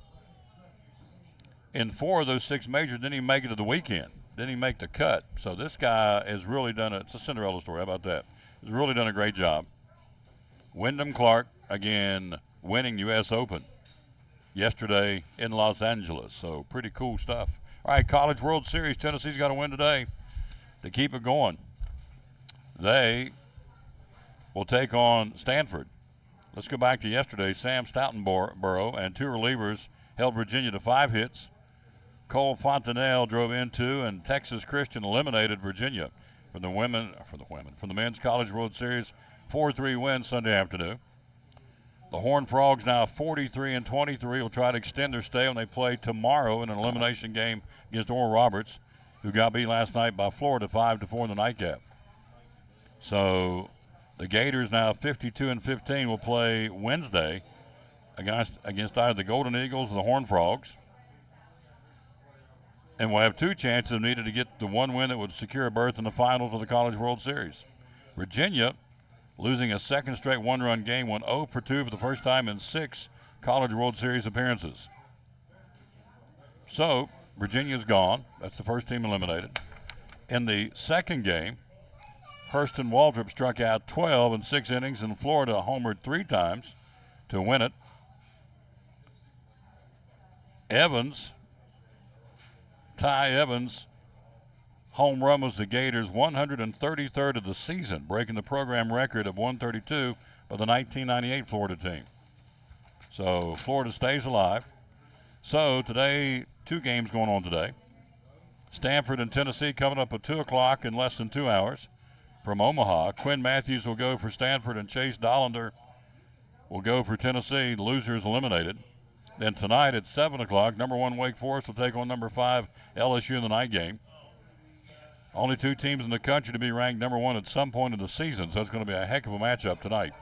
In 4 of those 6 majors, didn't even make it to the weekend. Didn't even make the cut. So this guy has really done it. It's a Cinderella story. How about that? has really done a great job. Wyndham Clark, again, winning U.S. Open yesterday in Los Angeles. So pretty cool stuff. All right, College World Series. Tennessee's got to win today to keep it going. They will take on Stanford. Let's go back to yesterday. Sam Stoutenborough and two relievers held Virginia to 5 hits. Cole Fontenelle drove in 2, and Texas Christian eliminated Virginia from the men's College World Series 4-3 win Sunday afternoon. The Horned Frogs now 43-23 will try to extend their stay when they play tomorrow in an elimination game against Oral Roberts, who got beat last night by Florida 5-4 in the nightcap. So the Gators now 52-15 will play Wednesday against either the Golden Eagles or the Horned Frogs. And we'll have 2 chances needed to get the one win that would secure a berth in the finals of the College World Series. Virginia, losing a second straight one-run game, went 0 for 2 for the first time in 6 College World Series appearances. So Virginia's gone. That's the first team eliminated. In the second game, Hurston Waldrop struck out 12 in 6 innings, and Florida homered 3 times to win it. Ty Evans' home run was the Gators' 133rd of the season, breaking the program record of 132 by the 1998 Florida team. So Florida stays alive. So today, 2 games going on today. Stanford and Tennessee coming up at 2 o'clock in less than 2 hours. From Omaha, Quinn Matthews will go for Stanford and Chase Dollander will go for Tennessee. The loser is eliminated. Then tonight at 7 o'clock, number 1 Wake Forest will take on number 5 LSU in the night game. Only 2 teams in the country to be ranked number 1 at some point in the season, so it's going to be a heck of a matchup tonight.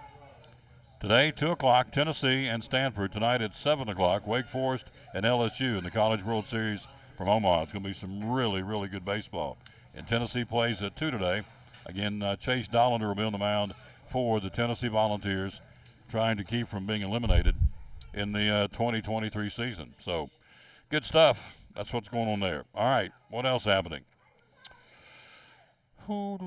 Today, 2 o'clock, Tennessee and Stanford. Tonight at 7 o'clock, Wake Forest and LSU in the College World Series from Omaha. It's going to be some really, really good baseball. And Tennessee plays at 2 today. Again, Chase Dollander will be on the mound for the Tennessee Volunteers, trying to keep from being eliminated in the 2023 season. So, good stuff. That's what's going on there. All right, what else happening? Coming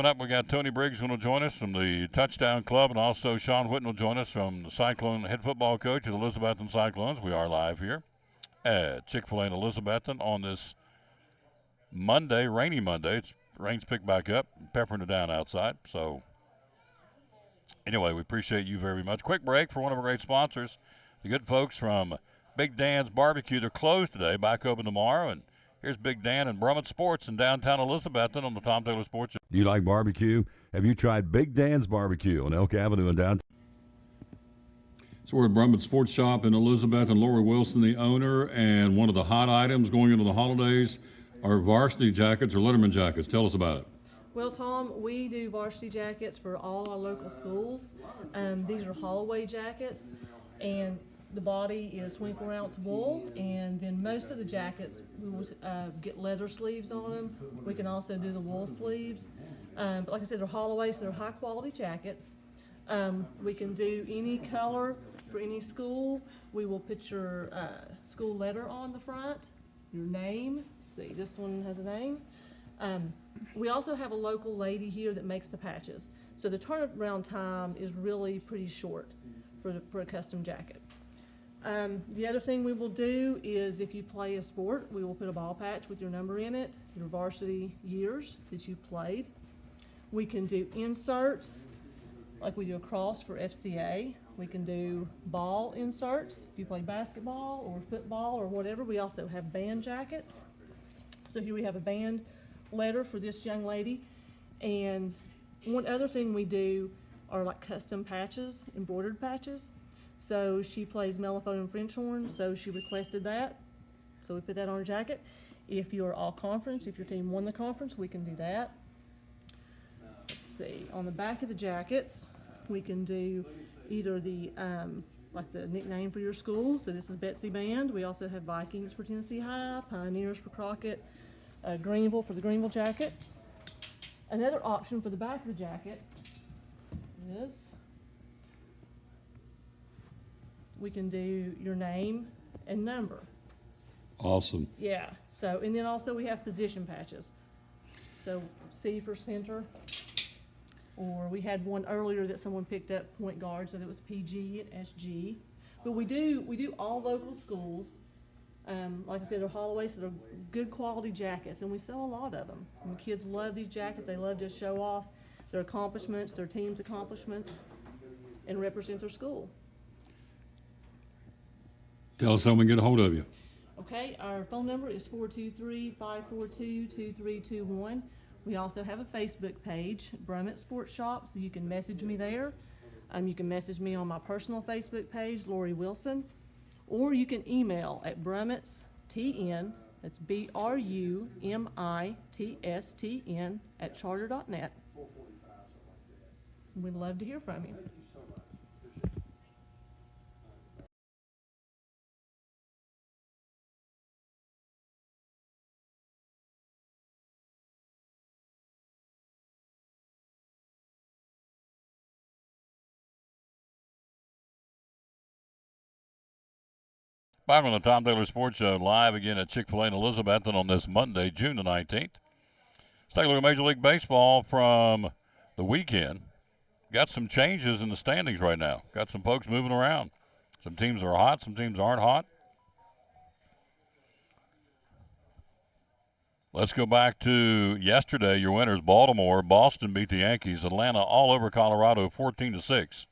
up, we got Tony Briggs going to join us from the Touchdown Club, and also Sean Whitten will join us from the Cyclone head football coach of the Elizabethton Cyclones. We are live here at Chick-fil-A in Elizabethton on this Monday, rainy Monday. Rain's picked back up, peppering it down outside. So, anyway, we appreciate you very much. Quick break for one of our great sponsors, the good folks from Big Dan's Barbecue. They're closed today, back open tomorrow. And here's Big Dan and Brummett Sports in downtown Elizabethton on the Tom Taylor Sports Show. Do you like barbecue? Have you tried Big Dan's Barbecue on Elk Avenue in downtown? So we're at Brummett Sports Shop in Elizabeth, and Lori Wilson, the owner, and one of the hot items going into the holidays are varsity jackets or Letterman jackets. Tell us about it. Well, Tom, we do varsity jackets for all our local schools. These are Holloway jackets, and the body is 24-ounce wool, and then most of the jackets we will get leather sleeves on them. We can also do the wool sleeves. But like I said, they're Holloway, so they're high-quality jackets. We can do any color for any school. We will put your school letter on the front, your name. See, this one has a name. We also have a local lady here that makes the patches. So the turnaround time is really pretty short for a custom jacket. The other thing we will do is if you play a sport, we will put a ball patch with your number in it, your varsity years that you played. We can do inserts, like we do a cross for FCA. We can do ball inserts if you play basketball or football or whatever. We also have band jackets. So here we have a band letter for this young lady. And one other thing we do are like custom patches, embroidered patches. So she plays mellophone and French horn, so she requested that. So we put that on her jacket. If you're all conference, if your team won the conference, we can do that. Let's see, on the back of the jackets, we can do either the, like the nickname for your school. So this is Betsy Band. We also have Vikings for Tennessee High, Pioneers for Crockett, Greenville for the Greenville jacket. Another option for the back of the jacket is we can do your name and number. Awesome. Yeah. So, and then also we have position patches. So C for center. Or we had one earlier that someone picked up, point guard, so that was PG and SG. But we do all local schools. Like I said, they're Holloway, so they're good quality jackets, and we sell a lot of them. And the kids love these jackets. They love to show off their accomplishments, their team's accomplishments, and represent their school. Tell us how we can get a hold of you. Okay, our phone number is 423-542-2321. We also have a Facebook page, Brummett Sports Shop, so you can message me there. You can message me on my personal Facebook page, Lori Wilson, or you can email at brummittstn, that's BRUMITSTN @charter.net. We'd love to hear from you. Back on the Tom Taylor Sports Show, live again at Chick-fil-A in Elizabethton on this Monday, June the 19th. Let's take a look at Major League Baseball from the weekend. Got some changes in the standings right now. Got some folks moving around. Some teams are hot, some teams aren't hot. Let's go back to yesterday. Your winners, Baltimore. Boston beat the Yankees. Atlanta all over Colorado, 14-6.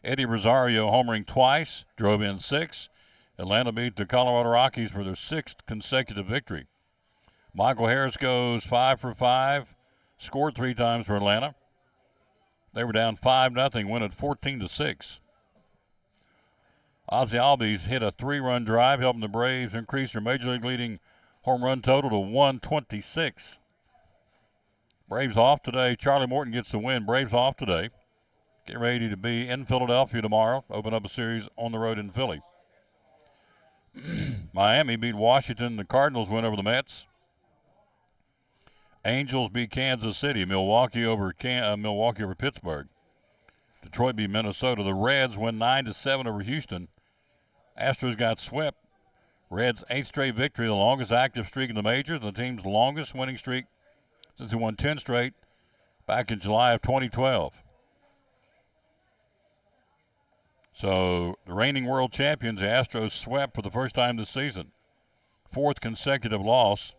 Eddie Rosario homering twice, drove in 6. Atlanta beat the Colorado Rockies for their 6th consecutive victory. Michael Harris goes 5 for 5, scored 3 times for Atlanta. They were down 5-0, win at 14-6. Ozzie Albies hit a 3-run drive, helping the Braves increase their major league leading home run total to 126. Braves off today. Charlie Morton gets the win. Braves off today. Get ready to be in Philadelphia tomorrow. Open up a series on the road in Philly. Miami beat Washington. The Cardinals win over the Mets. Angels beat Kansas City. Milwaukee over Pittsburgh. Detroit beat Minnesota. The Reds win 9-7 over Houston. Astros got swept. Reds' 8th straight victory, the longest active streak in the majors, and the team's longest winning streak since they won 10 straight back in July of 2012. So the reigning world champions, the Astros, swept for the first time this season. 4th consecutive loss.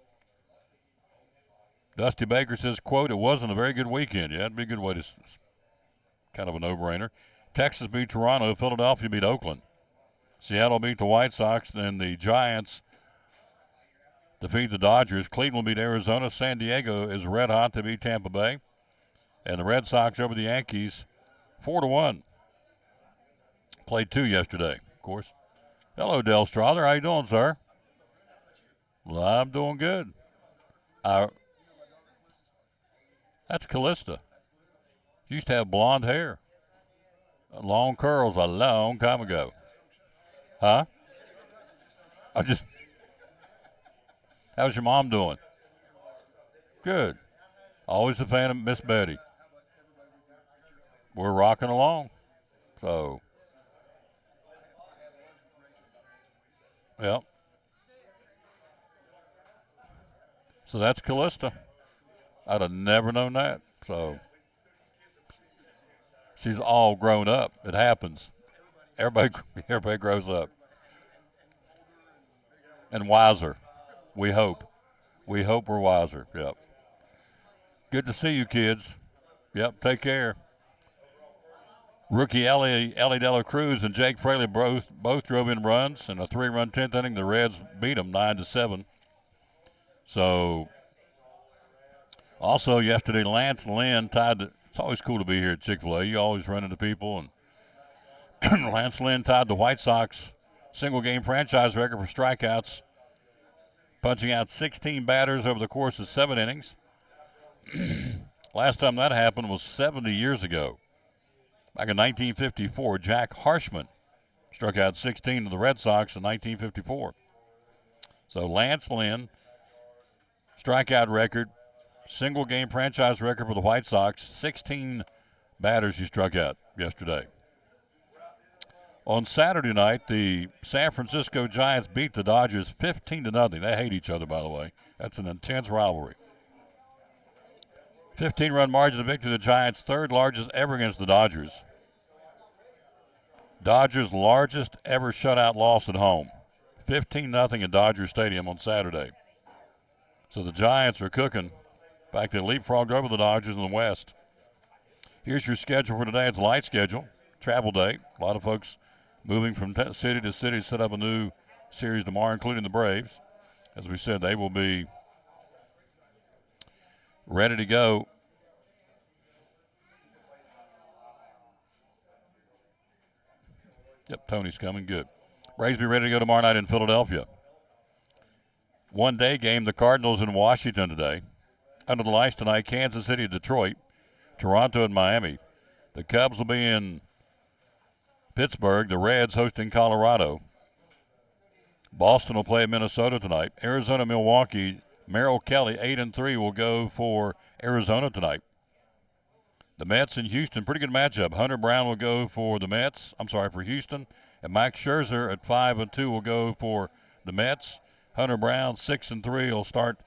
Dusty Baker says, quote, "It wasn't a very good weekend." Yeah, it'd be a good way to, kind of a no-brainer. Texas beat Toronto. Philadelphia beat Oakland. Seattle beat the White Sox. Then the Giants defeat the Dodgers. Cleveland beat Arizona. San Diego is red hot to beat Tampa Bay. And the Red Sox over the Yankees 4-1. Played 2 yesterday, of course. Hello, Del Strother. How you doing, sir? Well, I'm doing good. That's Callista. She used to have blonde hair. Long curls a long time ago. Huh? How's your mom doing? Good. Always a fan of Miss Betty. We're rocking along. So, yep. So that's Callista. I'd have never known that. So she's all grown up. It happens. Everybody grows up. And wiser. We hope. We hope we're wiser. Yep. Good to see you, kids. Yep, take care. Rookie Ellie De La Cruz and Jake Fraley both drove in runs. In a 3-run 10th inning, the Reds beat them 9-7. So, also yesterday, Lance Lynn tied the, it's always cool to be here at Chick-fil-A. You always run into people. And Lance Lynn tied the White Sox single-game franchise record for strikeouts, punching out 16 batters over the course of 7 innings. Last time that happened was 70 years ago. Back in 1954, Jack Harshman struck out 16 to the Red Sox in 1954. So Lance Lynn, strikeout record, single-game franchise record for the White Sox, 16 batters he struck out yesterday. On Saturday night, the San Francisco Giants beat the Dodgers 15-0. They hate each other, by the way. That's an intense rivalry. 15-run margin of victory, the Giants' third largest ever against the Dodgers. Dodgers' largest ever shutout loss at home. 15-0 at Dodger Stadium on Saturday. So the Giants are cooking. In fact, they leapfrogged over the Dodgers in the West. Here's your schedule for today. It's a light schedule, travel day. A lot of folks moving from city to city to set up a new series tomorrow, including the Braves. As we said, they will be ready to go. Yep, Tony's coming. Good. Braves be ready to go tomorrow night in Philadelphia. One-day game, the Cardinals in Washington today. Under the lights tonight, Kansas City, Detroit, Toronto, and Miami. The Cubs will be in Pittsburgh. The Reds hosting Colorado. Boston will play at Minnesota tonight. Arizona, Milwaukee. Merrill Kelly, 8-3, will go for Arizona tonight. The Mets in Houston, pretty good matchup. Hunter Brown will go for the Mets. For Houston. And Mike Scherzer at 5-2 will go for the Mets. Hunter Brown, 6-3, will start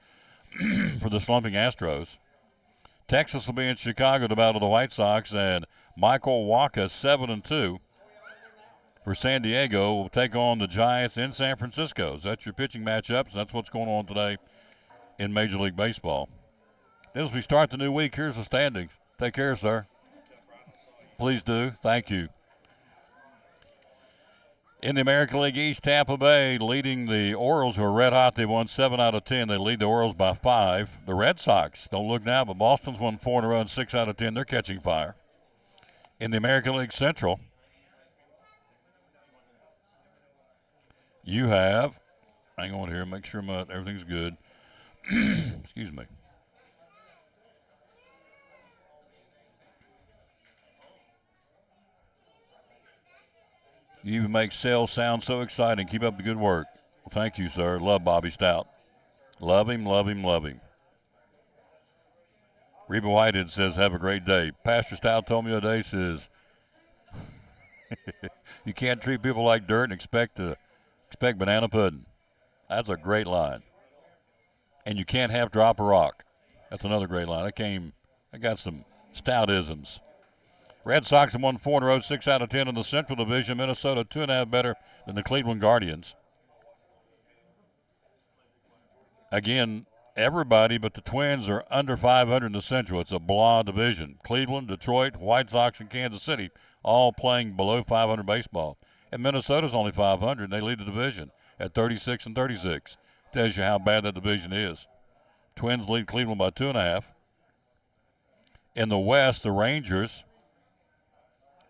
for the slumping Astros. Texas will be in Chicago to battle the White Sox, and Michael Wacha, 7-2 for San Diego, will take on the Giants in San Francisco. So that's your pitching matchups. That's what's going on today in Major League Baseball. As we start the new week, here's the standings. Take care, sir. Please do. Thank you. In the American League East, Tampa Bay leading the Orioles, who are red hot. They won 7 out of 10. They lead the Orioles by 5. The Red Sox, don't look now, but Boston's won 4 in a row and 6 out of 10. They're catching fire. In the American League Central, you have, hang on here, make sure everything's good. Excuse me. You even make sales sound so exciting. Keep up the good work. Well, thank you, sir. Love Bobby Stout. Love him, love him, love him. Reba Whitehead says, have a great day. Pastor Stout told me today, says, you can't treat people like dirt and expect banana pudding. That's a great line. And you can't have drop a rock. That's another great line. I got some Stoutisms. Red Sox have won 4 in a row, 6 out of 10 in the Central Division. Minnesota 2.5 better than the Cleveland Guardians. Again, everybody but the Twins are under 500 in the Central. It's a blah division. Cleveland, Detroit, White Sox, and Kansas City all playing below 500 baseball. And Minnesota's only 500. They lead the division at 36-36. Tells you how bad that division is. Twins lead Cleveland by 2.5. In the West, the Rangers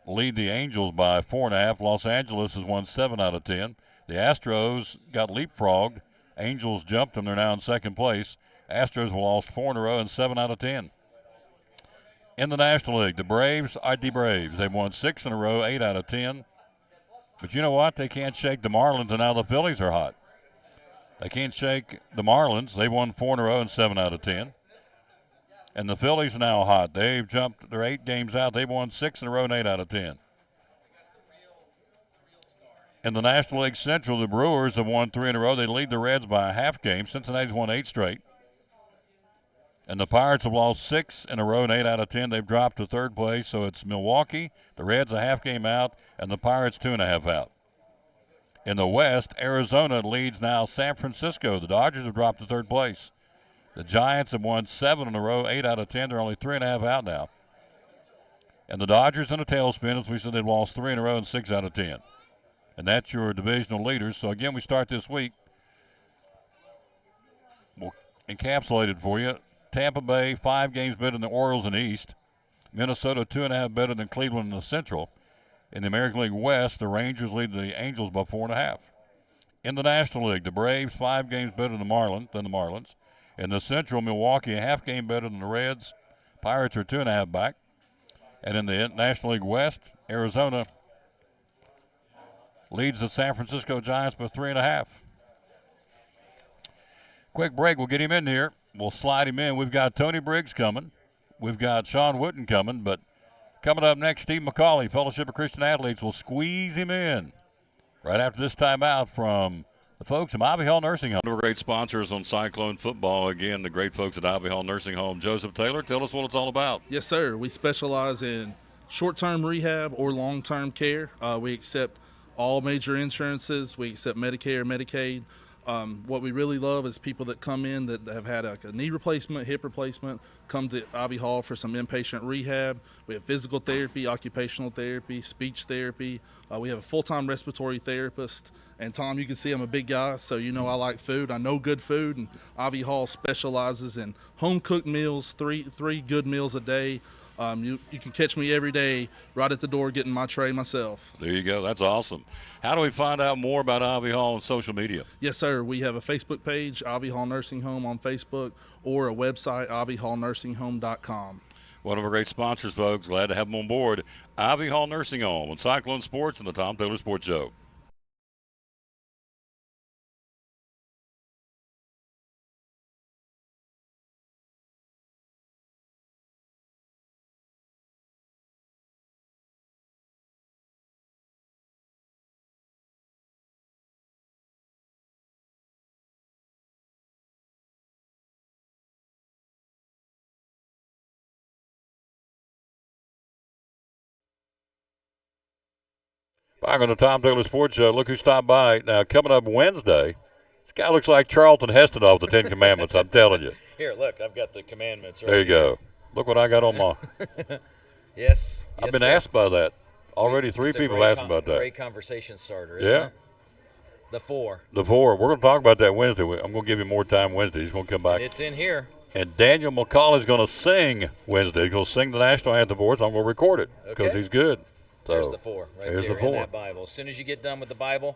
lead the Angels by 4.5. Los Angeles has won 7 out of 10. The Astros got leapfrogged. Angels jumped them. They're now in second place. Astros have lost 4 in a row and 7 out of 10. In the National League, the Braves are the Braves. They've won 6 in a row, 8 out of 10. But you know what? They can't shake the Marlins, and now the Phillies are hot. They can't shake the Marlins. They've won 4 in a row and 7 out of 10. And the Phillies are now hot. They've jumped. They're 8 games out. They've won 6 in a row and 8 out of 10. In the National League Central, the Brewers have won 3 in a row. They lead the Reds by a half game. Cincinnati's won 8 straight. And the Pirates have lost 6 in a row and 8 out of 10. They've dropped to third place. So it's Milwaukee, the Reds a half game out, and the Pirates 2.5 out. In the West, Arizona leads now San Francisco. The Dodgers have dropped to third place. The Giants have won 7 in a row, 8 out of 10. They're only 3.5 out now. And the Dodgers in a tailspin, as we said, they've lost 3 in a row and 6 out of 10. And that's your divisional leaders. So, again, we start this week. We'll encapsulate it for you. Tampa Bay, 5 games better than the Orioles in the East. Minnesota, 2.5 better than Cleveland in the Central. In the American League West, the Rangers lead the Angels by 4.5. In the National League, the Braves, 5 games better than the Marlins. In the Central, Milwaukee, a half game better than the Reds. Pirates are 2.5 back. And in the National League West, Arizona leads the San Francisco Giants by 3.5. Quick break. We'll get him in here. We'll slide him in. We've got Tony Briggs coming. We've got Sean Wooten coming. But coming up next, Steve McCauley, Fellowship of Christian Athletes, will squeeze him in right after this timeout from the folks from Ivy Hall Nursing Home. One of our great sponsors on Cyclone football, again, the great folks at Ivy Hall Nursing Home. Joseph Taylor, tell us what it's all about. Yes, sir. We specialize in short-term rehab or long-term care. We accept all major insurances. We accept Medicare, Medicaid. What we really love is people that come in that have had a knee replacement, hip replacement, come to Ivy Hall for some inpatient rehab. We have physical therapy, occupational therapy, speech therapy. We have a full-time respiratory therapist. And Tom, you can see I'm a big guy, so you know I like food. I know good food, and Ivy Hall specializes in home-cooked meals, three good meals a day. You can catch me every day right at the door getting my tray myself. There you go. That's awesome. How do we find out more about Ivy Hall on social media? Yes, sir. We have a Facebook page, Ivy Hall Nursing Home on Facebook, or a website, ivyhallnursinghome.com. One of our great sponsors, folks. Glad to have them on board. Ivy Hall Nursing Home on Cyclone Sports and the Tom Taylor Sports Show. Back on the Tom Taylor Sports Show, look who stopped by. Now, coming up Wednesday, this guy looks like Charlton Heston off the Ten Commandments, I'm telling you. Here, look, I've got the commandments right There you here. go. Look what I got on my. Yes. I've been asked by that. Already three people asked about that. Great conversation starter, isn't it? The four. The four. We're going to talk about that Wednesday. I'm going to give you more time Wednesday. He's going to come back. And it's in here. And Daniel McCall is going to sing Wednesday. He's going to sing the national anthem for us. I'm going to record it because he's good. So, there's the four right there's there the four. in that Bible. As soon as you get done with the Bible,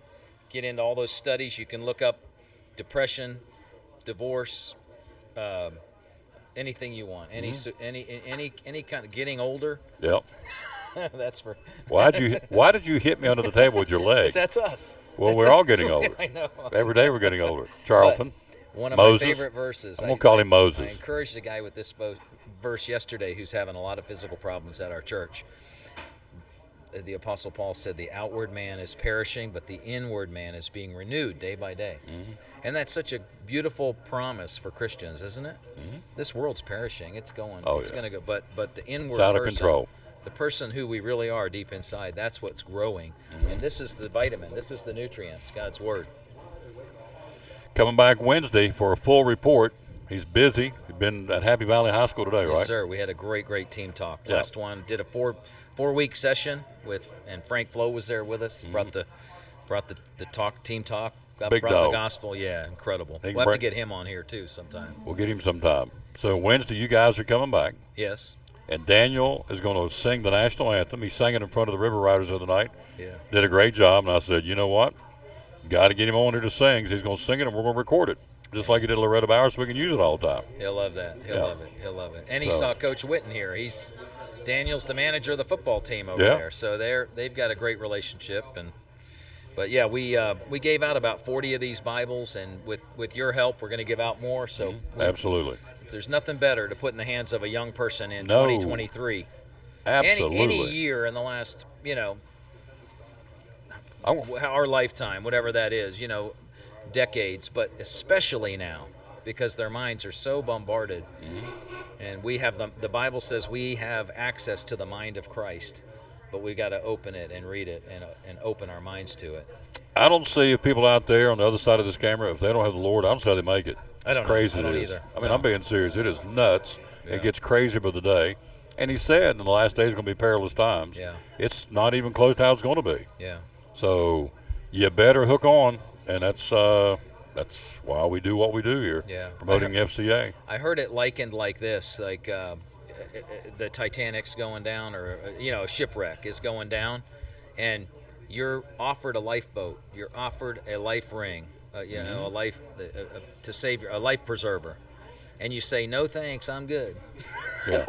get into all those studies. You can look up depression, divorce, anything you want. Any kind of getting older. Yep. That's for. Why did you hit me under the table with your leg? That's us. Well, That's we're all us. getting older. I know. Every day we're getting older. Charlton. But one of Moses. my favorite verses. I'm going to call him Moses. I encouraged a guy with this verse yesterday who's having a lot of physical problems at our church. The Apostle Paul said the outward man is perishing, but the inward man is being renewed day by day. Mm-hmm. And that's such a beautiful promise for Christians, isn't it? Mm-hmm. This world's perishing. It's going. Oh, it's going to go. But the inward it's out person, of control. The person who we really are deep inside, that's what's growing. Mm-hmm. And this is the vitamin. This is the nutrients, God's Word. Coming back Wednesday for a full report. He's busy. He's been at Happy Valley High School today, Yes, right? sir. We had a great team talk. Yeah. Last one did a four-week session and Frank Flo was there with us. Mm-hmm. Brought the team talk. Big brought dog. the gospel. Yeah, incredible. He can We'll have to bring- get him on here too sometime. We'll get him sometime. So Wednesday, you guys are coming back. Yes. And Daniel is going to sing the national anthem. He sang it in front of the River Riders the other night. Yeah. Did a great job. And I said, you know what? Got to get him on here to sing. He's going to sing it, and we're going to record it. Just like he did Loretta Bowers, so we can use it all the time. He'll love that. He'll Yeah. love it. He'll love it. And he So- saw Coach Witten here. Daniel's the manager of the football team over Yeah. there. So they've got a great relationship. But yeah, we gave out about 40 of these Bibles, and with your help, we're going to give out more. So Absolutely. there's nothing better to put in the hands of a young person in No. 2023. Absolutely. Any year in the last, our lifetime, whatever that is, decades, but especially now because their minds are so bombarded. Mm-hmm. And we have the Bible says we have access to the mind of Christ, but we got to open it and read it and open our minds to it. I don't see if people out there on the other side of this camera, if they don't have the Lord, I don't see how they make it. I don't It's know. crazy I don't it is. either. I mean, No. I'm being serious. It is nuts. Yeah. It gets crazier by the day. And he said in the last days going to be perilous times. Yeah. It's not even close to how it's going to be. Yeah. So you better hook on, and that's why we do what we do here, Yeah. promoting FCA. I heard it likened like this, like the Titanic's going down, or a shipwreck is going down, and you're offered a lifeboat, you're offered a life ring, a life to save a life preserver, and you say no thanks, I'm good. Yeah.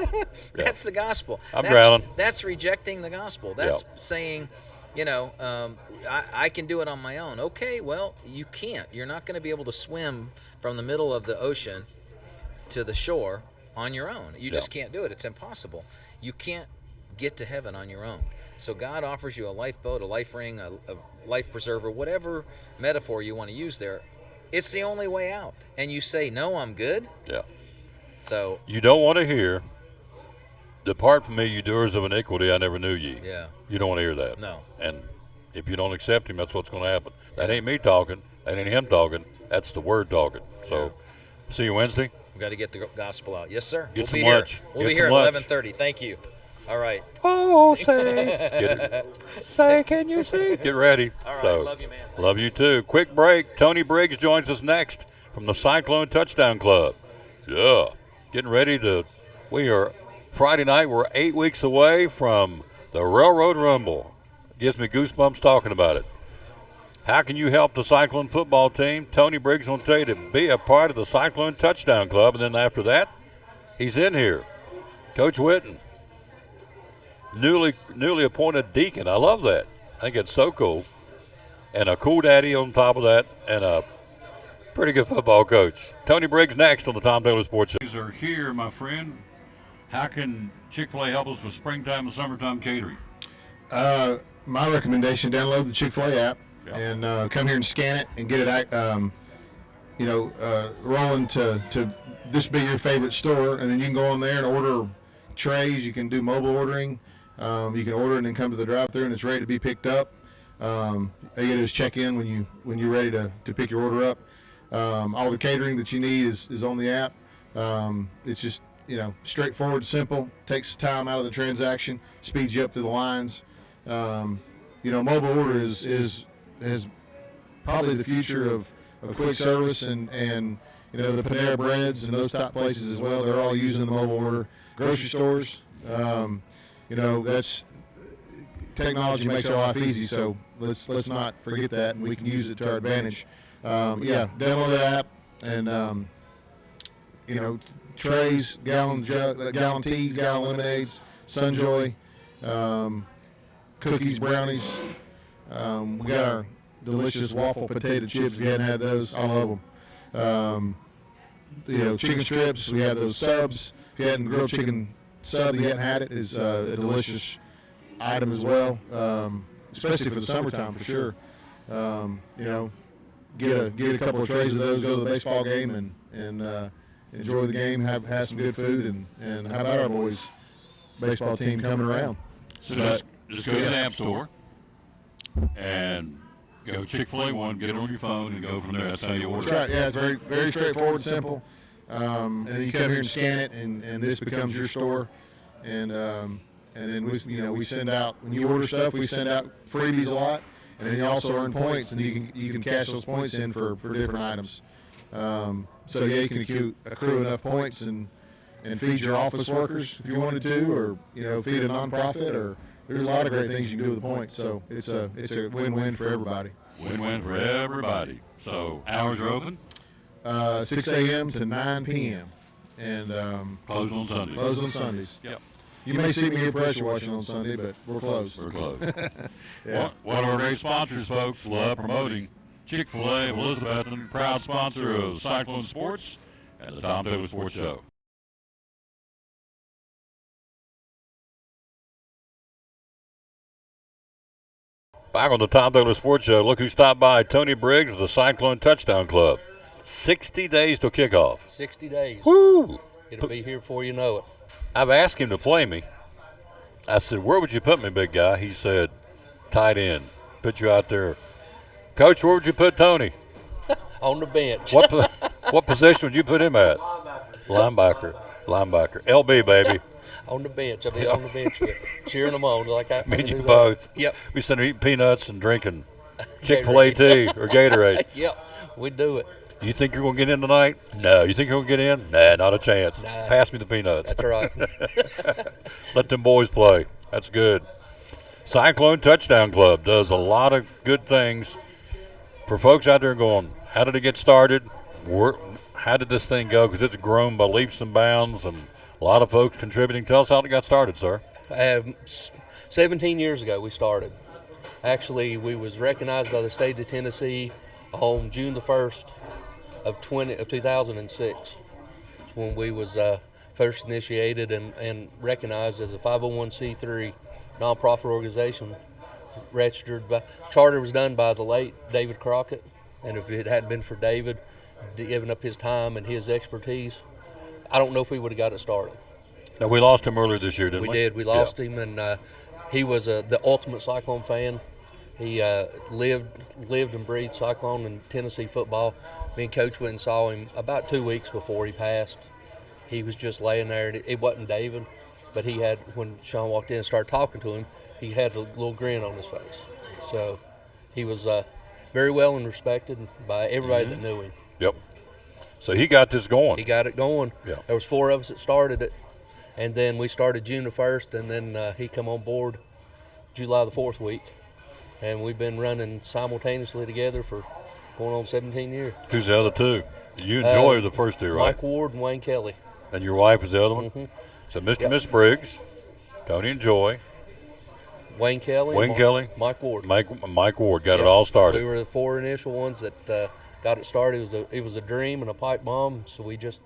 That's the gospel. I'm drowning. That's rejecting the gospel. That's saying, I can do it on my own. Okay, well, you can't. You're not going to be able to swim from the middle of the ocean to the shore on your own. You just can't do it. It's impossible. You can't get to heaven on your own. So God offers you a lifeboat, a life ring, a life preserver, whatever metaphor you want to use there. It's the only way out. And you say, no, I'm good. Yeah. So you don't want to hear, depart from me, you doers of iniquity, I never knew ye. Yeah. You don't want to hear that. No. And if you don't accept him, that's what's going to happen. That ain't me talking. That ain't him talking. That's the word talking. So, see you Wednesday. We've got to get the gospel out. Yes, sir. Get we'll some be lunch. Here. We'll Get be here some at lunch. 11:30. Thank you. All right. Oh, say, say, can you see? Get ready. All right. So, Love you, man. Love you too. Quick break. Tony Briggs joins us next from the Cyclone Touchdown Club. Yeah. Getting ready to, we are, Friday night, we're 8 weeks away from the Railroad Rumble. Gives me goosebumps talking about it. How can you help the Cyclone football team? Tony Briggs will tell you to be a part of the Cyclone Touchdown Club, and then after that, he's in here. Coach Witten, newly appointed deacon. I love that. I think it's so cool. And a cool daddy on top of that, and a pretty good football coach. Tony Briggs next on the Tom Taylor Sports Show. These are here, my friend. How can Chick-fil-A help us with springtime and summertime catering? My recommendation: download the Chick-fil-A app and come here and scan it and get it, rolling to this be your favorite store, and then you can go on there and order trays. You can do mobile ordering. You can order and then come to the drive-thru, and it's ready to be picked up. All you gotta do is check in when you're ready to pick your order up. All the catering that you need is on the app. It's just straightforward, simple. Takes time out of the transaction, speeds you up to the lines. Mobile order is probably the future of quick service, and the Panera Breads and those top places as well. They're all using the mobile order. Grocery stores, that's technology makes our life easy. So let's not forget that, and we can use it to our advantage. Download the app, and trays, gallon teas, gallon lemonades, Sunjoy, cookies, brownies. We got our delicious waffle potato chips. If you hadn't had those, I love them. Chicken strips. We have those subs. If you hadn't grilled chicken sub, you hadn't had it, is a delicious item as well, especially for the summertime for sure. Get a couple of trays of those, go to the baseball game, and enjoy the game, have some good food, and how about our boys baseball team coming around? So just go to the App Store and go Chick-fil-A one, get it on your phone, and go from there. That's how you order. That's right. Yeah, it's very, very straightforward, simple. And then you come here and scan it, and this becomes your store. And then we send out, when you order stuff, we send out freebies a lot, and then you also earn points, and you can cash those points in for different items. You can accrue enough points and feed your office workers if you wanted to, or feed a nonprofit, or there's a lot of great things you can do with the points. So it's a win-win for everybody. Win-win for everybody. So hours are open? 6 a.m. to 9 p.m. and closed on Sundays. Closed on Sundays. Yep. You may see me here pressure washing on Sunday, but we're closed. We're closed. Yeah. One of our great sponsors, folks, love promoting Chick-fil-A of Elizabethton, proud sponsor of Cyclone Sports and the Tom Taylor Sports Show. Back on the Tom Taylor Sports Show, look who stopped by. Tony Briggs of the Cyclone Touchdown Club. 60 days till kickoff. 60 days. Woo! It'll be here before you know it. I've asked him to play me. I said, where would you put me, big guy? He said, tight end. Put you out there. Coach, where would you put Tony? On the bench. What position would you put him at? Linebacker. LB, baby. On the bench. I'll be on the bench cheering them on like I Me and you do that. both. Yep. We sitting there eating peanuts and drinking Chick-fil-A tea or Gatorade. Yep. We do it. You think you're going to get in tonight? No. You think you're going to get in? Nah, not a chance. Nah. Pass me the peanuts. That's right. Let them boys play. That's good. Cyclone Touchdown Club does a lot of good things for folks out there going, how did it get started? How did this thing go? Because it's grown by leaps and bounds, and a lot of folks contributing. Tell us how it got started, sir. 17 years ago we started. Actually, we was recognized by the state of Tennessee on June the 1st of 2006. It's when we was first initiated and recognized as a 501c3 nonprofit organization, registered by charter was done by the late David Crockett, and if it hadn't been for David giving up his time and his expertise, I don't know if we would have got it started. Now, we lost him earlier this year, didn't we? We did. We lost him, and he was the ultimate Cyclone fan. He lived and breathed Cyclone and Tennessee football. Me and Coach went and saw him about 2 weeks before he passed. He was just laying there. It wasn't David, but he had, when Sean walked in and started talking to him, he had a little grin on his face. So he was very well and respected by everybody that knew him. Yep. So he got this going. He got it going. Yeah. There was 4 of us that started it, and then we started June the 1st, and then he come on board July the 4th week, and we've been running simultaneously together for going on 17 years. Who's the other two? You and Joy are the first two, right? Mike Ward and Wayne Kelly. And your wife is the other one? Mm-hmm. So Mr. and Miss Briggs, Tony and Joy. Wayne Kelly. Kelly. Mike Ward. Mike Ward got it all started. We were the 4 initial ones that got it started. It was a dream and a pipe bomb, so we just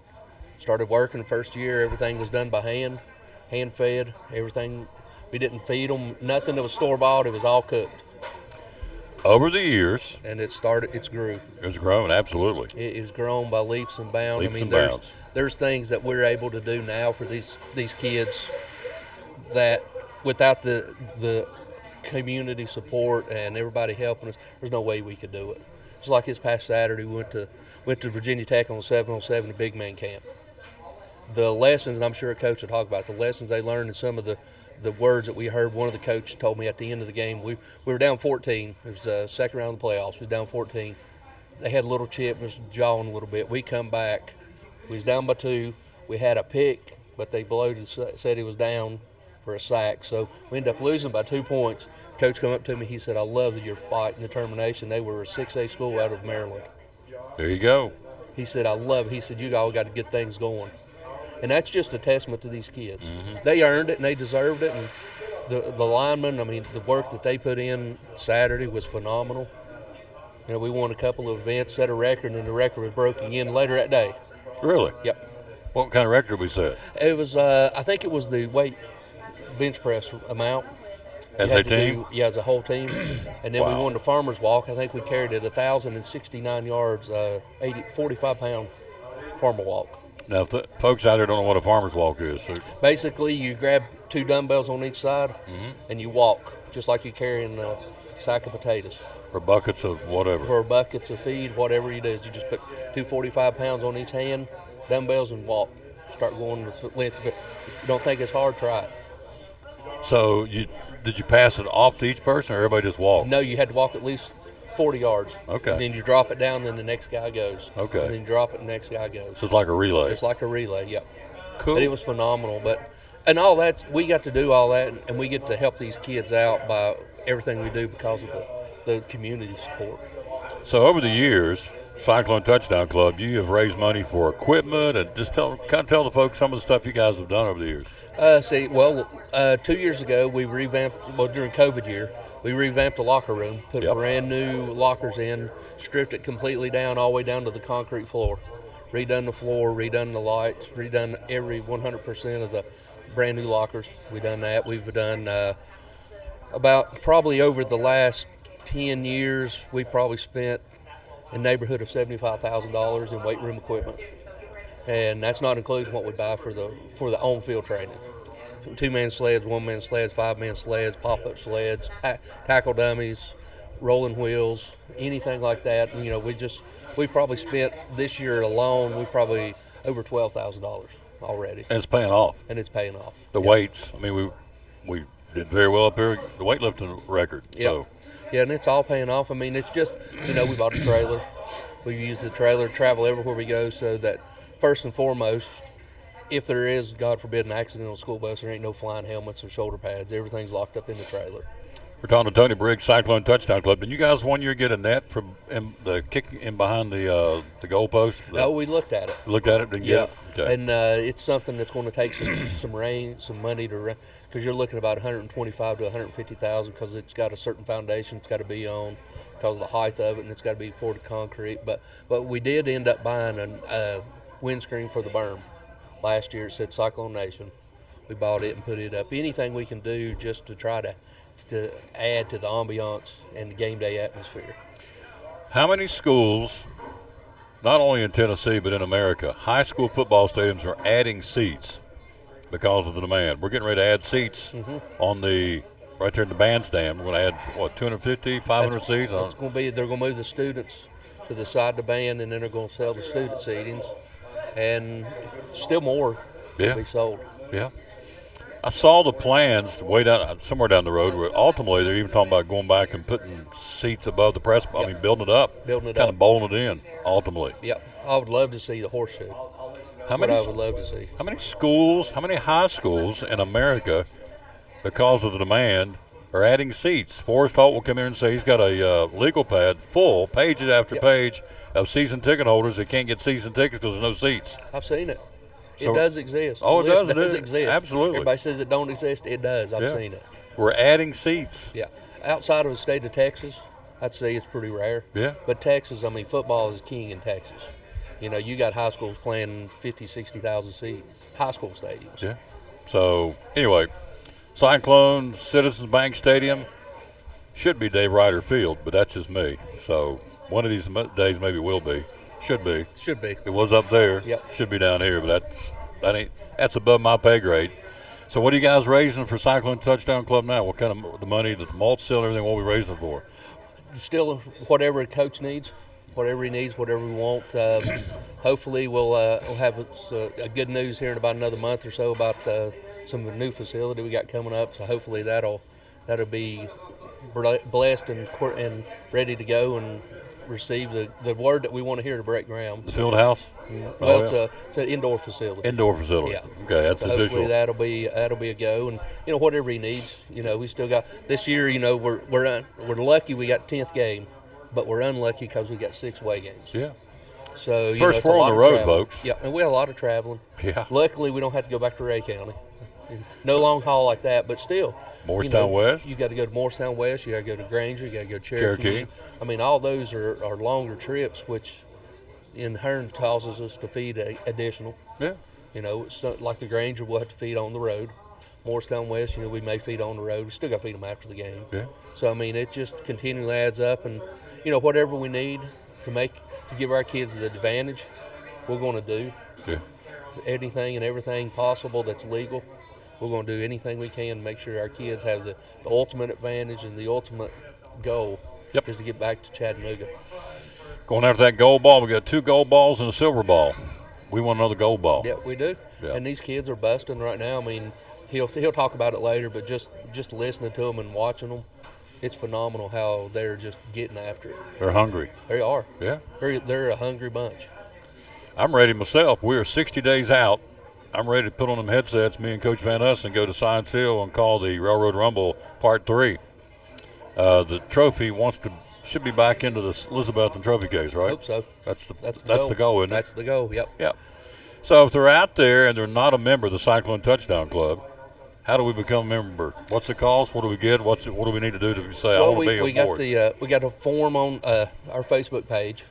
started working. First year, everything was done by hand fed, everything. We didn't feed them, nothing that was store-bought. It was all cooked. Over the years. And it's grew. It's grown, absolutely. It has grown by leaps and bounds. Leaps and bounds. There's things that we're able to do now for these kids that without the community support and everybody helping us, there's no way we could do it. Just like this past Saturday, we went to Virginia Tech on the 7-on-7 big man camp. The lessons, and I'm sure a coach will talk about the lessons they learned, and some of the words that we heard. One of the coaches told me at the end of the game, we were down 14. It was the second round of the playoffs. We was down 14. They had a little chip, was jawing a little bit. We come back. We was down by 2. We had a pick, but they said he was down for a sack. So we ended up losing by 2 points. Coach come up to me. He said, "I love your fight and determination." They were a 6A school out of Maryland. There you go. He said, "I love it." He said, "You all got to get things going." And that's just a testament to these kids. Mm-hmm. They earned it and they deserved it. And the linemen, I mean, the work that they put in Saturday was phenomenal. You know, we won a couple of events, set a record, and the record was broken again later that day. Really? Yep. What kind of record did we set? It was, I think it was the weight bench press amount. As a team? As a whole team. And then Wow. we won the farmer's walk. I think we carried it 1,069 yards, 45-pound farmer walk. Now, if the folks out there don't know what a farmer's walk is. So basically, you grab 2 dumbbells on each side, and you walk, just like you're carrying a sack of potatoes. Or buckets of whatever. Or buckets of feed, whatever you do. You just put 2 45 pounds on each hand, dumbbells, and walk. Start going with the length of it. If you don't think it's hard, try it. So did you pass it off to each person, or everybody just walked? No, you had to walk at least 40 yards. Okay. And then you drop it down, then the next guy goes. Okay. And then you drop it, and the next guy goes. So it's like a relay. It's like a relay, yep. Cool. But it was phenomenal. And all that, we got to do all that, and we get to help these kids out by everything we do because of the community support. So over the years, Cyclone Touchdown Club, you have raised money for equipment, and just tell the folks some of the stuff you guys have done over the years. 2 years ago, we revamped, during COVID year, we revamped the locker room, put brand new lockers in, stripped it completely down, all the way down to the concrete floor. Redone the floor, redone the lights, redone every 100% of the brand new lockers. We've done that. We've done about probably over the last 10 years, we probably spent in the neighborhood of $75,000 in weight room equipment. And that's not including what we buy for the on-field training. 2-man sleds, 1-man sleds, 5-man sleds, pop-up sleds, tackle dummies, rolling wheels, anything like that. You know, we probably spent this year alone, over $12,000 already. And it's paying off. And it's paying off. The weights, I mean, we did very well up here, the weightlifting record. So. Yeah, and it's all paying off. I mean, it's just, we bought a trailer. We use the trailer to travel everywhere we go, so that first and foremost, if there is, God forbid, an accident on a school bus, there ain't no flying helmets or shoulder pads. Everything's locked up in the trailer. We're talking to Tony Briggs, Cyclone Touchdown Club. Did you guys one year get a net from the kick in behind the goalpost? No, we looked at it. Looked at it? Didn't get it? Okay. And it's something that's going to take some money to, because you're looking about $125,000 to $150,000 because it's got a certain foundation it's got to be on because of the height of it, and it's got to be poured concrete. But we did end up buying a windscreen for the berm. Last year it said Cyclone Nation. we bought it and put it up. Anything we can do just to try to add to the ambiance and the game day atmosphere. How many schools, not only in Tennessee but in America, high school football stadiums are adding seats because of the demand? We're getting ready to add seats on the right there in the bandstand. We're going to add, what, 250, 500 seats? It's going to be, they're going to move the students to the side of the band, and then they're going to sell the student seatings, and still more will be sold. Yeah. I saw the plans way down, somewhere down the road, where ultimately they're even talking about going back and putting seats above the press. I mean, building it up. Kind of bowling it in, ultimately. Yep. I would love to see the horseshoe. I would love to see. How many schools, how many high schools in America, because of the demand, are adding seats? Forrest Holt will come here and say he's got a legal pad full, pages after page, of season ticket holders that can't get season tickets because there's no seats. I've seen it. So, it does exist. Oh, the it does exist. Absolutely. Everybody says it don't exist. It does. I've seen it. We're adding seats. Yeah. Outside of the state of Texas, I'd say it's pretty rare. Yeah. But Texas, I mean, football is king in Texas. You know, you got high schools playing 50, 60,000 seats, high school stadiums. Yeah. So, anyway, Cyclone Citizens Bank Stadium should be Dave Ryder Field, but that's just me. So, one of these days maybe it will be. Should be. Should be. It was up there. Yep. Should be down here, but that's above my pay grade. So what are you guys raising for Cyclone Touchdown Club now? What kind of the money that the malt's still everything? What are we raising it for? Still, whatever a coach needs, whatever he needs, whatever we want. Hopefully, we'll have a good news here in about another month or so about some new facility we got coming up. So hopefully that'll be blessed and ready to go and receive the word that we want to hear to break ground. The field house? Well, it's an indoor facility. Indoor facility. Yeah. Okay, that's so official. Hopefully that'll be a go, and whatever he needs. We still got this year. We're lucky we got 10th game, but we're unlucky because we got 6 away games. Yeah. So first it's 4 a lot on the of road, traveling. folks. Yeah, and we had a lot of traveling. Yeah. Luckily, we don't have to go back to Ray County. No long haul like that, but still. Morristown West. You got to go to Morristown West. You got to go to Granger. You got to go to Cherokee. I mean, all those are longer trips, which in turn causes us to feed additional. Yeah. It's not like the Granger will have to feed on the road. Morristown West, we may feed on the road. We still got to feed them after the game. Yeah. So I mean, it just continually adds up, and whatever we need to give our kids the advantage, we're going to do. Yeah. Anything and everything possible that's legal. We're going to do anything we can to make sure our kids have the ultimate advantage, and the ultimate goal is to get back to Chattanooga. Going after that gold ball, we got 2 gold balls and a silver ball. We want another gold ball. Yeah, we do. Yeah. And these kids are busting right now. I mean, he'll talk about it later, but just listening to them and watching them, it's phenomenal how they're just getting after it. They're hungry. They are. Yeah. They're a hungry bunch. I'm ready myself. We are 60 days out. I'm ready to put on them headsets, me and Coach Van Ussen, go to Science Hill and call the Railroad Rumble Part 3. The trophy should be back into the Elizabethan trophy case, right? I hope so. That's the goal. goal, isn't it? That's the goal, yep. Yep. So if they're out there and they're not a member of the Cyclone Touchdown Club, how do we become a member? What's the cost? What do we get? What do we need to do to say, I want to be on board? We got a form on our Facebook page.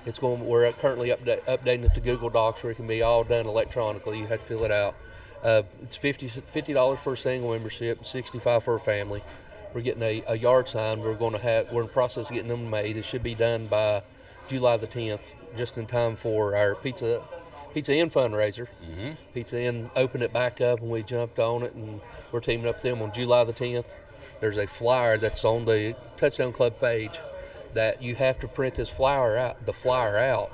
We're currently updating it to Google Docs where it can be all done electronically. You have to fill it out. It's $50 for a single membership, $65 for a family. We're getting a yard sign. We're in the process of getting them made. It should be done by July the 10th, just in time for our Pizza Inn fundraiser. Mm-hmm. Pizza Inn opened it back up, and we jumped on it, and we're teaming up with them on July the 10th. There's a flyer that's on the Touchdown Club page that you have to print the flyer out,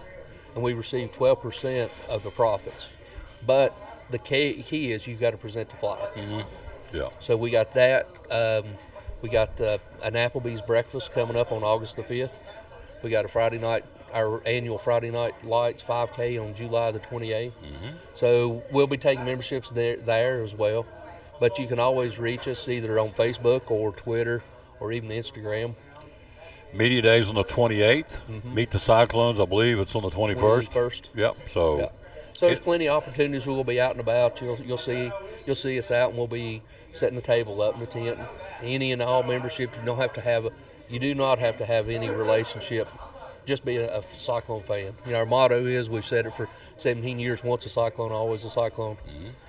and we receive 12% of the profits. But the key is you've got to present the flyer. Mm-hmm. Yeah. So we got that. We got an Applebee's breakfast coming up on August the 5th. We got our annual Friday Night Lights 5K on July the 28th. Mm-hmm. So we'll be taking memberships there as well. But you can always reach us either on Facebook or Twitter or even Instagram. Media Day's on the 28th. Mm-hmm. Meet the Cyclones, I believe it's on the 21st. Yep. So there's plenty of opportunities. We'll be out and about. You'll see us out, and we'll be setting the table up in the tent. Any and all membership. You do not have to have any relationship just be a Cyclone fan. Our motto is, we've said it for 17 years, once a Cyclone, always a Cyclone,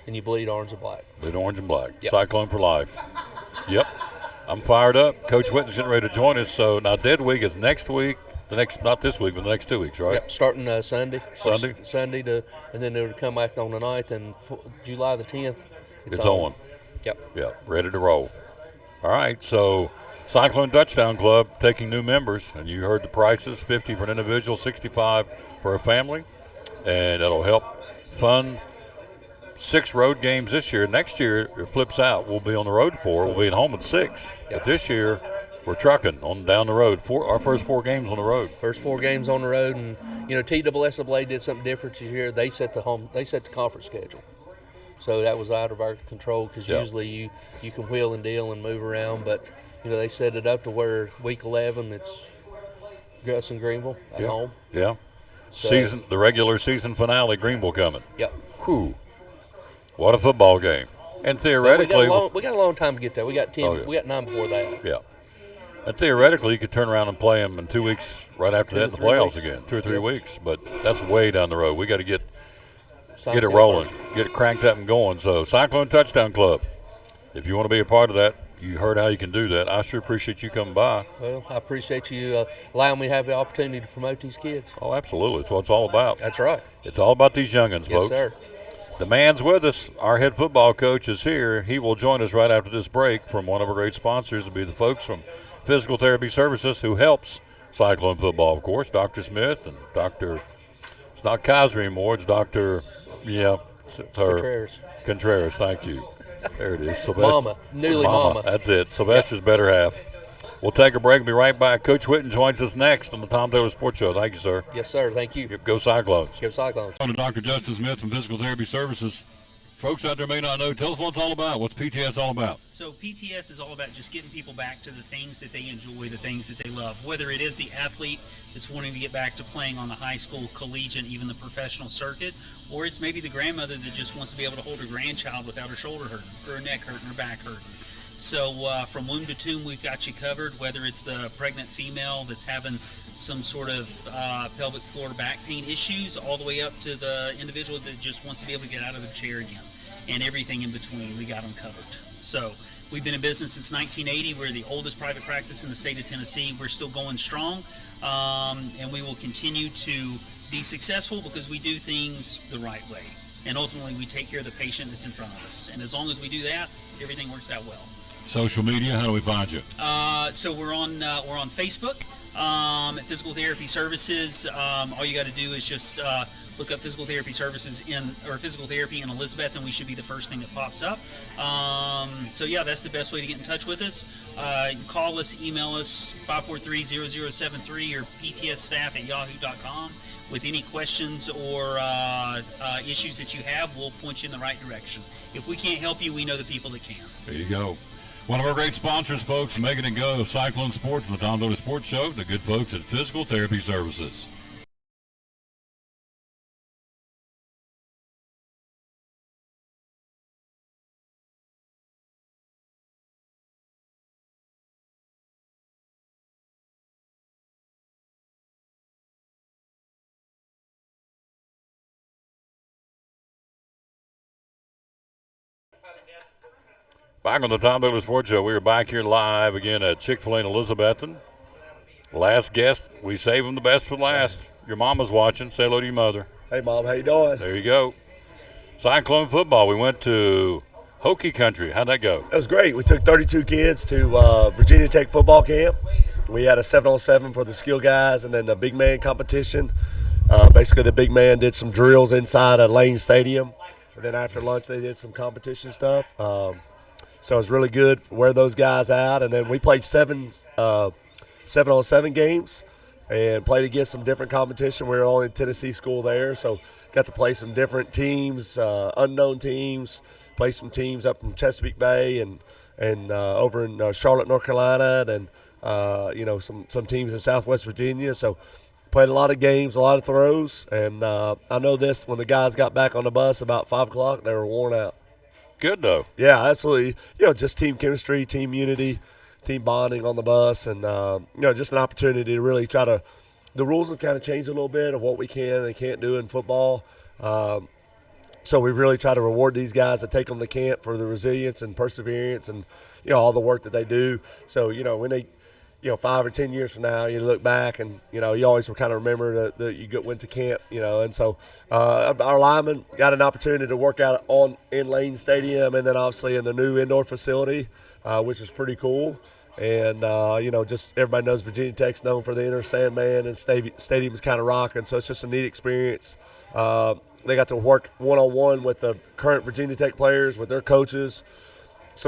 and you bleed orange and black. Bleed orange and black. Yep. Cyclone for life. Yep. I'm fired up. Coach Witten's getting ready to join us. So now Dead Week is next week. Not this week, but the next 2 weeks, right? Yep, starting Sunday. Sunday? Sunday, and then it'll come back on the 9th, and July the 10th, It's on. Yep. Yep, ready to roll. All right, so Cyclone Touchdown Club taking new members, and you heard the prices, $50 for an individual, $65 for a family, and that'll help fund 6 road games this year. Next year, it flips out. We'll be on the road 4. We'll be at home at 6. Yep. But this year, we're trucking on down the road. Our first 4 games on the road. First 4 games on the road, and TSSAA did something different this year. They set the conference schedule, so that was out of our control because usually you can wheel and deal and move around, but they set it up to where week 11 it's Gus and Greenville at home. Yeah. So, the regular season finale, Greenville coming. Yep. Whew. What a football game. And theoretically, we got a long time to get there. We got 10. We got 9 before that. Yeah. And theoretically, you could turn around and play them in 2 weeks right after that in the playoffs again, 2 or 3 weeks. But that's way down the road. We got to get it rolling, get it cranked up and going. So Cyclone Touchdown Club, if you want to be a part of that, you heard how you can do that. I sure appreciate you coming by. Well, I appreciate you allowing me to have the opportunity to promote these kids. Oh, absolutely. That's what it's all about. That's right. It's all about these youngins, folks. Yes, sir. The man's with us. Our head football coach is here. He will join us right after this break from one of our great sponsors. It'll be the folks from Physical Therapy Services who helps Cyclone football, of course. Dr. Smith and it's not Kaiser anymore. It's Dr. Contreras, thank you. There it is. Mama. That's it. Sylvester's better half. We'll take a break and be right back. Coach Witten joins us next on the Tom Taylor Sports Show. Thank you, sir. Yes, sir. Thank you. Go Cyclones. Go Cyclones. On to Dr. Justin Smith from Physical Therapy Services. Folks out there may not know. Tell us what it's all about. What's PTS all about? So PTS is all about just getting people back to the things that they enjoy, the things that they love. Whether it is the athlete that's wanting to get back to playing on the high school, collegiate, even the professional circuit, or it's maybe the grandmother that just wants to be able to hold her grandchild without her shoulder hurting, or her neck hurting, or back hurting. So from womb to tomb, we've got you covered, whether it's the pregnant female that's having some sort of pelvic floor back pain issues, all the way up to the individual that just wants to be able to get out of the chair again, and everything in between. We got them covered. So we've been in business since 1980. We're the oldest private practice in the state of Tennessee. We're still going strong, and we will continue to be successful because we do things the right way. And ultimately, we take care of the patient that's in front of us. And as long as we do that, everything works out well. Social media, how do we find you? So we're on Facebook, Physical Therapy Services. All you got to do is just look up Physical Therapy Services or Physical Therapy in Elizabeth, and we should be the first thing that pops up. So yeah, that's the best way to get in touch with us. Call us, email us, 543-0073 or ptsstaff@yahoo.com. With any questions or issues that you have, we'll point you in the right direction. If we can't help you, we know the people that can. There you go. One of our great sponsors, folks, making it go, Cyclone Sports and the Tom Taylor Sports Show, the good folks at Physical Therapy Services. Back on the Tom Taylor Sports Show, we are back here live again at Chick-fil-A in Elizabethton. Last guest, we save them the best for last. Your mama's watching. Say hello to your mother. Hey, Mom. How you doing? There you go. Cyclone football. We went to Hokie Country. How'd that go? It was great. We took 32 kids to Virginia Tech football camp. We had a 7-on-7 for the skill guys and then a big man competition. Basically, the big man did some drills inside a Lane Stadium. And then after lunch, they did some competition stuff. So it was really good to wear those guys out. And then we played 7-on-7 games and played against some different competition. We were only in Tennessee school there, so got to play some different teams, unknown teams, play some teams up in Chesapeake Bay and over in Charlotte, North Carolina, and some teams in Southwest Virginia. So played a lot of games, a lot of throws. And I know this, when the guys got back on the bus about 5 o'clock, they were worn out. Good, though. Yeah, absolutely. Just team chemistry, team unity, team bonding on the bus, and just an opportunity to really try to the rules have kind of changed a little bit of what we can and can't do in football. So we really try to reward these guys that take them to camp for the resilience and perseverance and, all the work that they do. So, when they, 5 or 10 years from now, you look back and, you always kind of remember that you went to camp, and so our linemen got an opportunity to work out in Lane Stadium and then obviously in the new indoor facility, which is pretty cool. And, just everybody knows Virginia Tech's known for the inner Sandman, and stadium's kind of rocking, so it's just a neat experience. They got to work one-on-one with the current Virginia Tech players, with their coaches,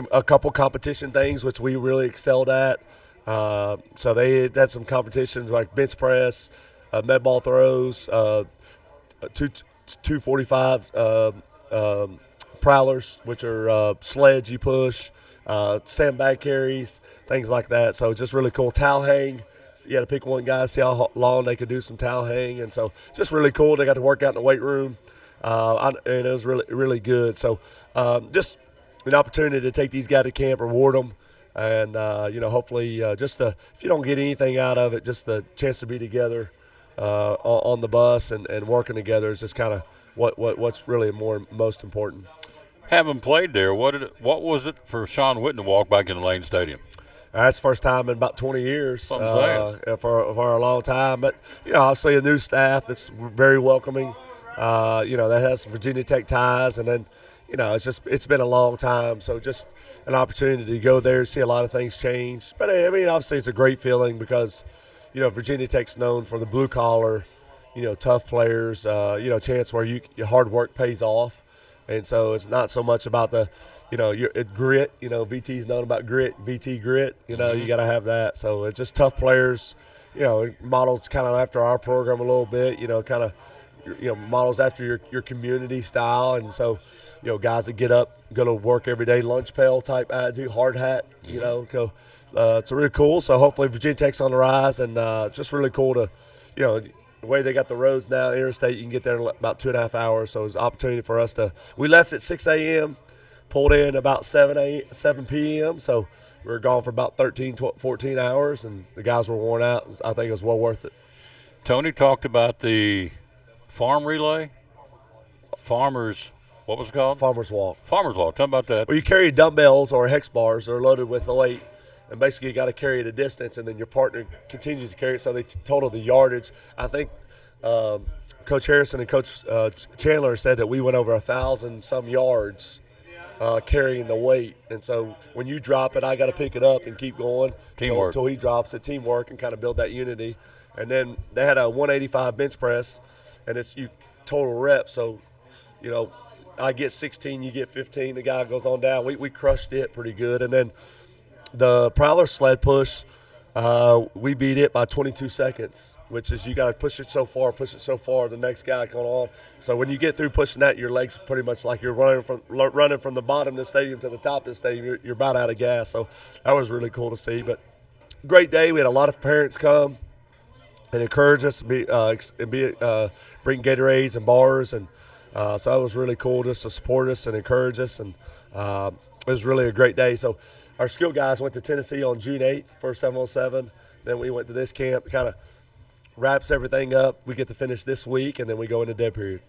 a couple competition things, which we really excelled at. So they had some competitions like bench press, med ball throws, 245 prowlers, which are sleds you push, sandbag carries, things like that. So just really cool. Towel hang. You had to pick one guy, see how long they could do some towel hang, and so just really cool. They got to work out in the weight room, and it was really, really good. So just an opportunity to take these guys to camp, reward them, and hopefully if you don't get anything out of it, just the chance to be together on the bus and working together is just kind of what's really most important. Having played there, what was it for Sean Witten to walk back into Lane Stadium? That's the first time in about 20 years for a long time. But, obviously a new staff that's very welcoming, that has some Virginia Tech ties. And then, it's been a long time. So just an opportunity to go there, see a lot of things change. But, obviously it's a great feeling because, Virginia Tech's known for the blue collar, tough players, chance where your hard work pays off. And so it's not so much about the, grit. VT's known about grit, VT grit. You got to have that. So it's just tough players. Models kind of after our program a little bit. Kind of, models after your community style. And so, guys that get up, go to work every day, lunch pail type attitude, hard hat. Go. It's really cool. So hopefully Virginia Tech's on the rise, and just really cool to, the way they got the roads now, interstate, you can get there in about 2.5 hours. So it was an opportunity for us to – we left at 6 a.m., pulled in about 7 p.m., so we were gone for about 14 hours, and the guys were worn out. I think it was well worth it. Tony talked about the farm relay. What was it called? Farmer's Walk. Farmer's Walk. Tell me about that. Well, you carry dumbbells or hex bars. They're loaded with the weight. And basically you got to carry it a distance, and then your partner continues to carry it. So they total the yardage. I think Coach Harrison and Coach Chandler said that we went over 1,000 some yards carrying the weight. And so when you drop it, I got to pick it up and keep going until he drops it. Teamwork and kind of build that unity. And then they had a 185 bench press, and it's you total reps. So, I get 16, you get 15. The guy goes on down. We crushed it pretty good. And then the Prowler sled push, we beat it by 22 seconds, which is you got to push it so far, the next guy going on. So when you get through pushing that, your legs pretty much like you're running from the bottom of the stadium to the top of the stadium. You're about out of gas. So that was really cool to see. But great day. We had a lot of parents come and encourage us to bring Gatorades and bars. And so it was really cool just to support us and encourage us. And it was really a great day. So our skill guys went to Tennessee on June 8th for 7-on-7. Then we went to this camp. Kind of wraps everything up. We get to finish this week, and then we go into dead period.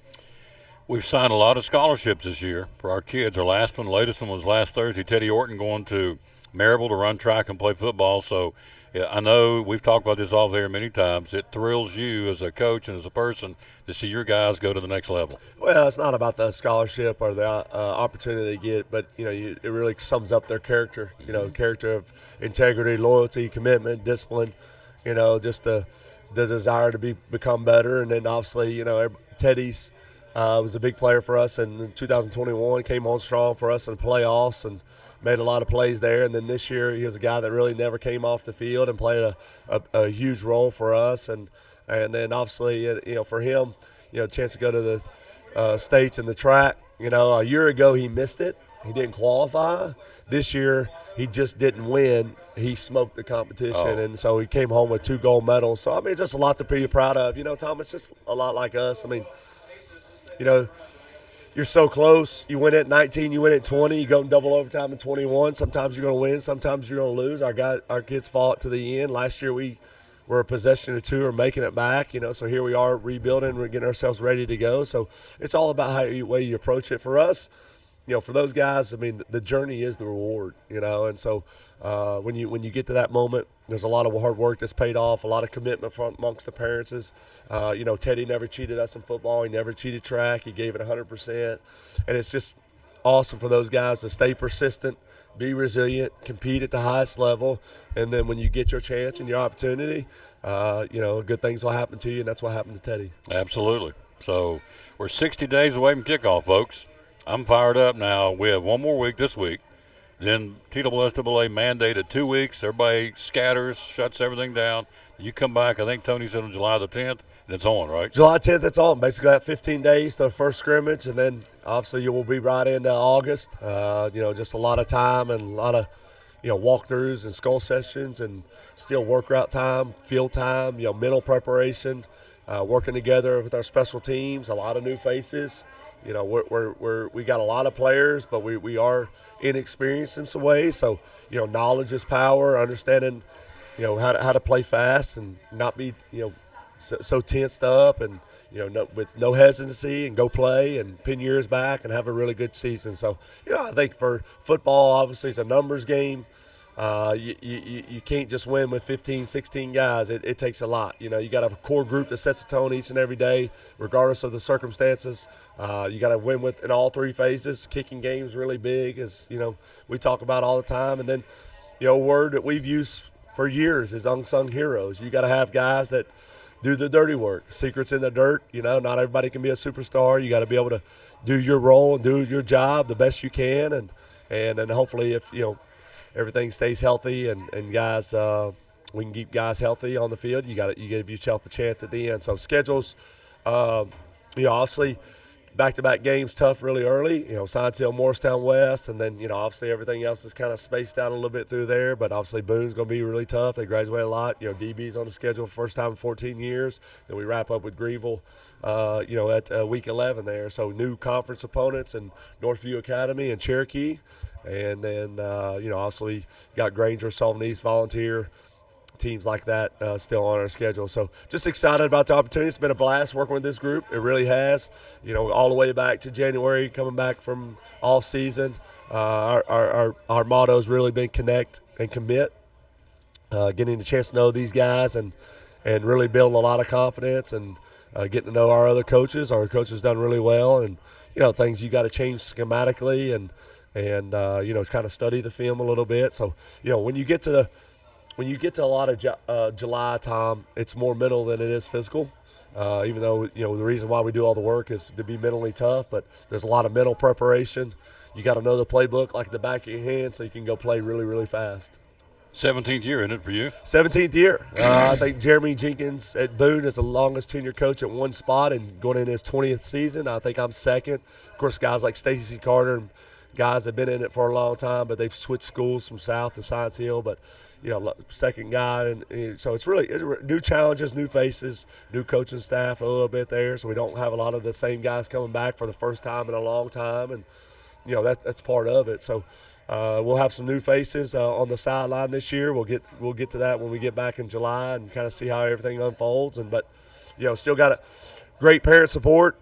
We've signed a lot of scholarships this year for our kids. Our latest one was last Thursday. Teddy Orton going to Maryville to run track and play football. So yeah, I know we've talked about this off air many times. It thrills you as a coach and as a person to see your guys go to the next level. Well, it's not about the scholarship or the opportunity they get, but it really sums up their character. Character of integrity, loyalty, commitment, discipline. Just the desire to become better, and then obviously Teddy's was a big player for us in 2021. Came on strong for us in the playoffs and made a lot of plays there. And then this year he was a guy that really never came off the field and played a huge role for us. And then obviously, for him, chance to go to the States in the track. A year ago he missed it. He didn't qualify. This year he just didn't win. He smoked the competition, and so he came home with 2 gold medals. So, just a lot to be proud of. Tom, it's just a lot like us. You're so close. You win at 19, you win at 20, you go in double overtime in 21. Sometimes you're going to win, sometimes you're going to lose. Our kids fought to the end. Last year we we're a possession or two or making it back, so here we are rebuilding, we're getting ourselves ready to go. So it's all about way you approach it. For us, for those guys, I mean, the journey is the reward, and so when you get to that moment, there's a lot of hard work that's paid off, a lot of commitment from amongst the parents. Teddy never cheated us in football. He never cheated track. He gave it 100%. And it's just awesome for those guys to stay persistent, be resilient, compete at the highest level, and then when you get your chance and your opportunity, good things will happen to you, and that's what happened to Teddy. Absolutely. So we're 60 days away from kickoff, folks. I'm fired up now. We have one more week this week. Then TSSAA mandated 2 weeks. Everybody scatters, shuts everything down. You come back, I think Tony said on July the 10th, and it's on, right? July 10th, it's on. Basically, that 15 days to the first scrimmage, and then obviously you will be right into August. Just a lot of time and a lot of, walkthroughs and skull sessions and still work route time, field time, mental preparation, working together with our special teams, a lot of new faces. We got a lot of players, but we are inexperienced in some ways. So, knowledge is power, understanding, how to play fast and not be, so tensed up and, with no hesitancy and go play and pin your ears back and have a really good season. So, I think for football, obviously it's a numbers game. You can't just win with 15, 16 guys. It takes a lot. You got to have a core group that sets the tone each and every day, regardless of the circumstances. You got to win in all three phases. Kicking game is really big, as we talk about all the time. And then, a word that we've used for years is unsung heroes. You got to have guys that do the dirty work. Secrets in the dirt. Not everybody can be a superstar. You got to be able to do your role and do your job the best you can, and hopefully if everything stays healthy and guys, we can keep guys healthy on the field. You give yourself a chance at the end. So schedules, obviously back-to-back games tough really early. Science Hill, Morristown West, and then obviously everything else is kind of spaced out a little bit through there. But obviously Boone's going to be really tough. They graduate a lot. DB's on the schedule first time in 14 years. Then we wrap up with Greenville, at week 11 there. So new conference opponents in Northview Academy and Cherokee. And then, obviously got Granger, Sullivan East, Volunteer, teams like that still on our schedule. So just excited about the opportunity. It's been a blast working with this group. It really has, all the way back to January, coming back from all season. Our motto has really been connect and commit, getting the chance to know these guys and really building a lot of confidence and getting to know our other coaches. Our coaches done really well, and, things you got to change schematically and kind of study the film a little bit. So, when you get to a lot of July time, it's more mental than it is physical. Even though, the reason why we do all the work is to be mentally tough, but there's a lot of mental preparation. You got to know the playbook like the back of your hand so you can go play really, really fast. 17th year, isn't it, for you? 17th year. I think Jeremy Jenkins at Boone is the longest tenure coach at one spot and going in his 20th season. I think I'm second. Of course, guys like Stacey Carter and guys have been in it for a long time, but they've switched schools from South to Science Hill. But, second guy. And so it's new challenges, new faces, new coaching staff a little bit there. So we don't have a lot of the same guys coming back for the first time in a long time. And, that's part of it. So we'll have some new faces on the sideline this year. We'll get to that when we get back in July and kind of see how everything unfolds. But still got a great parent support.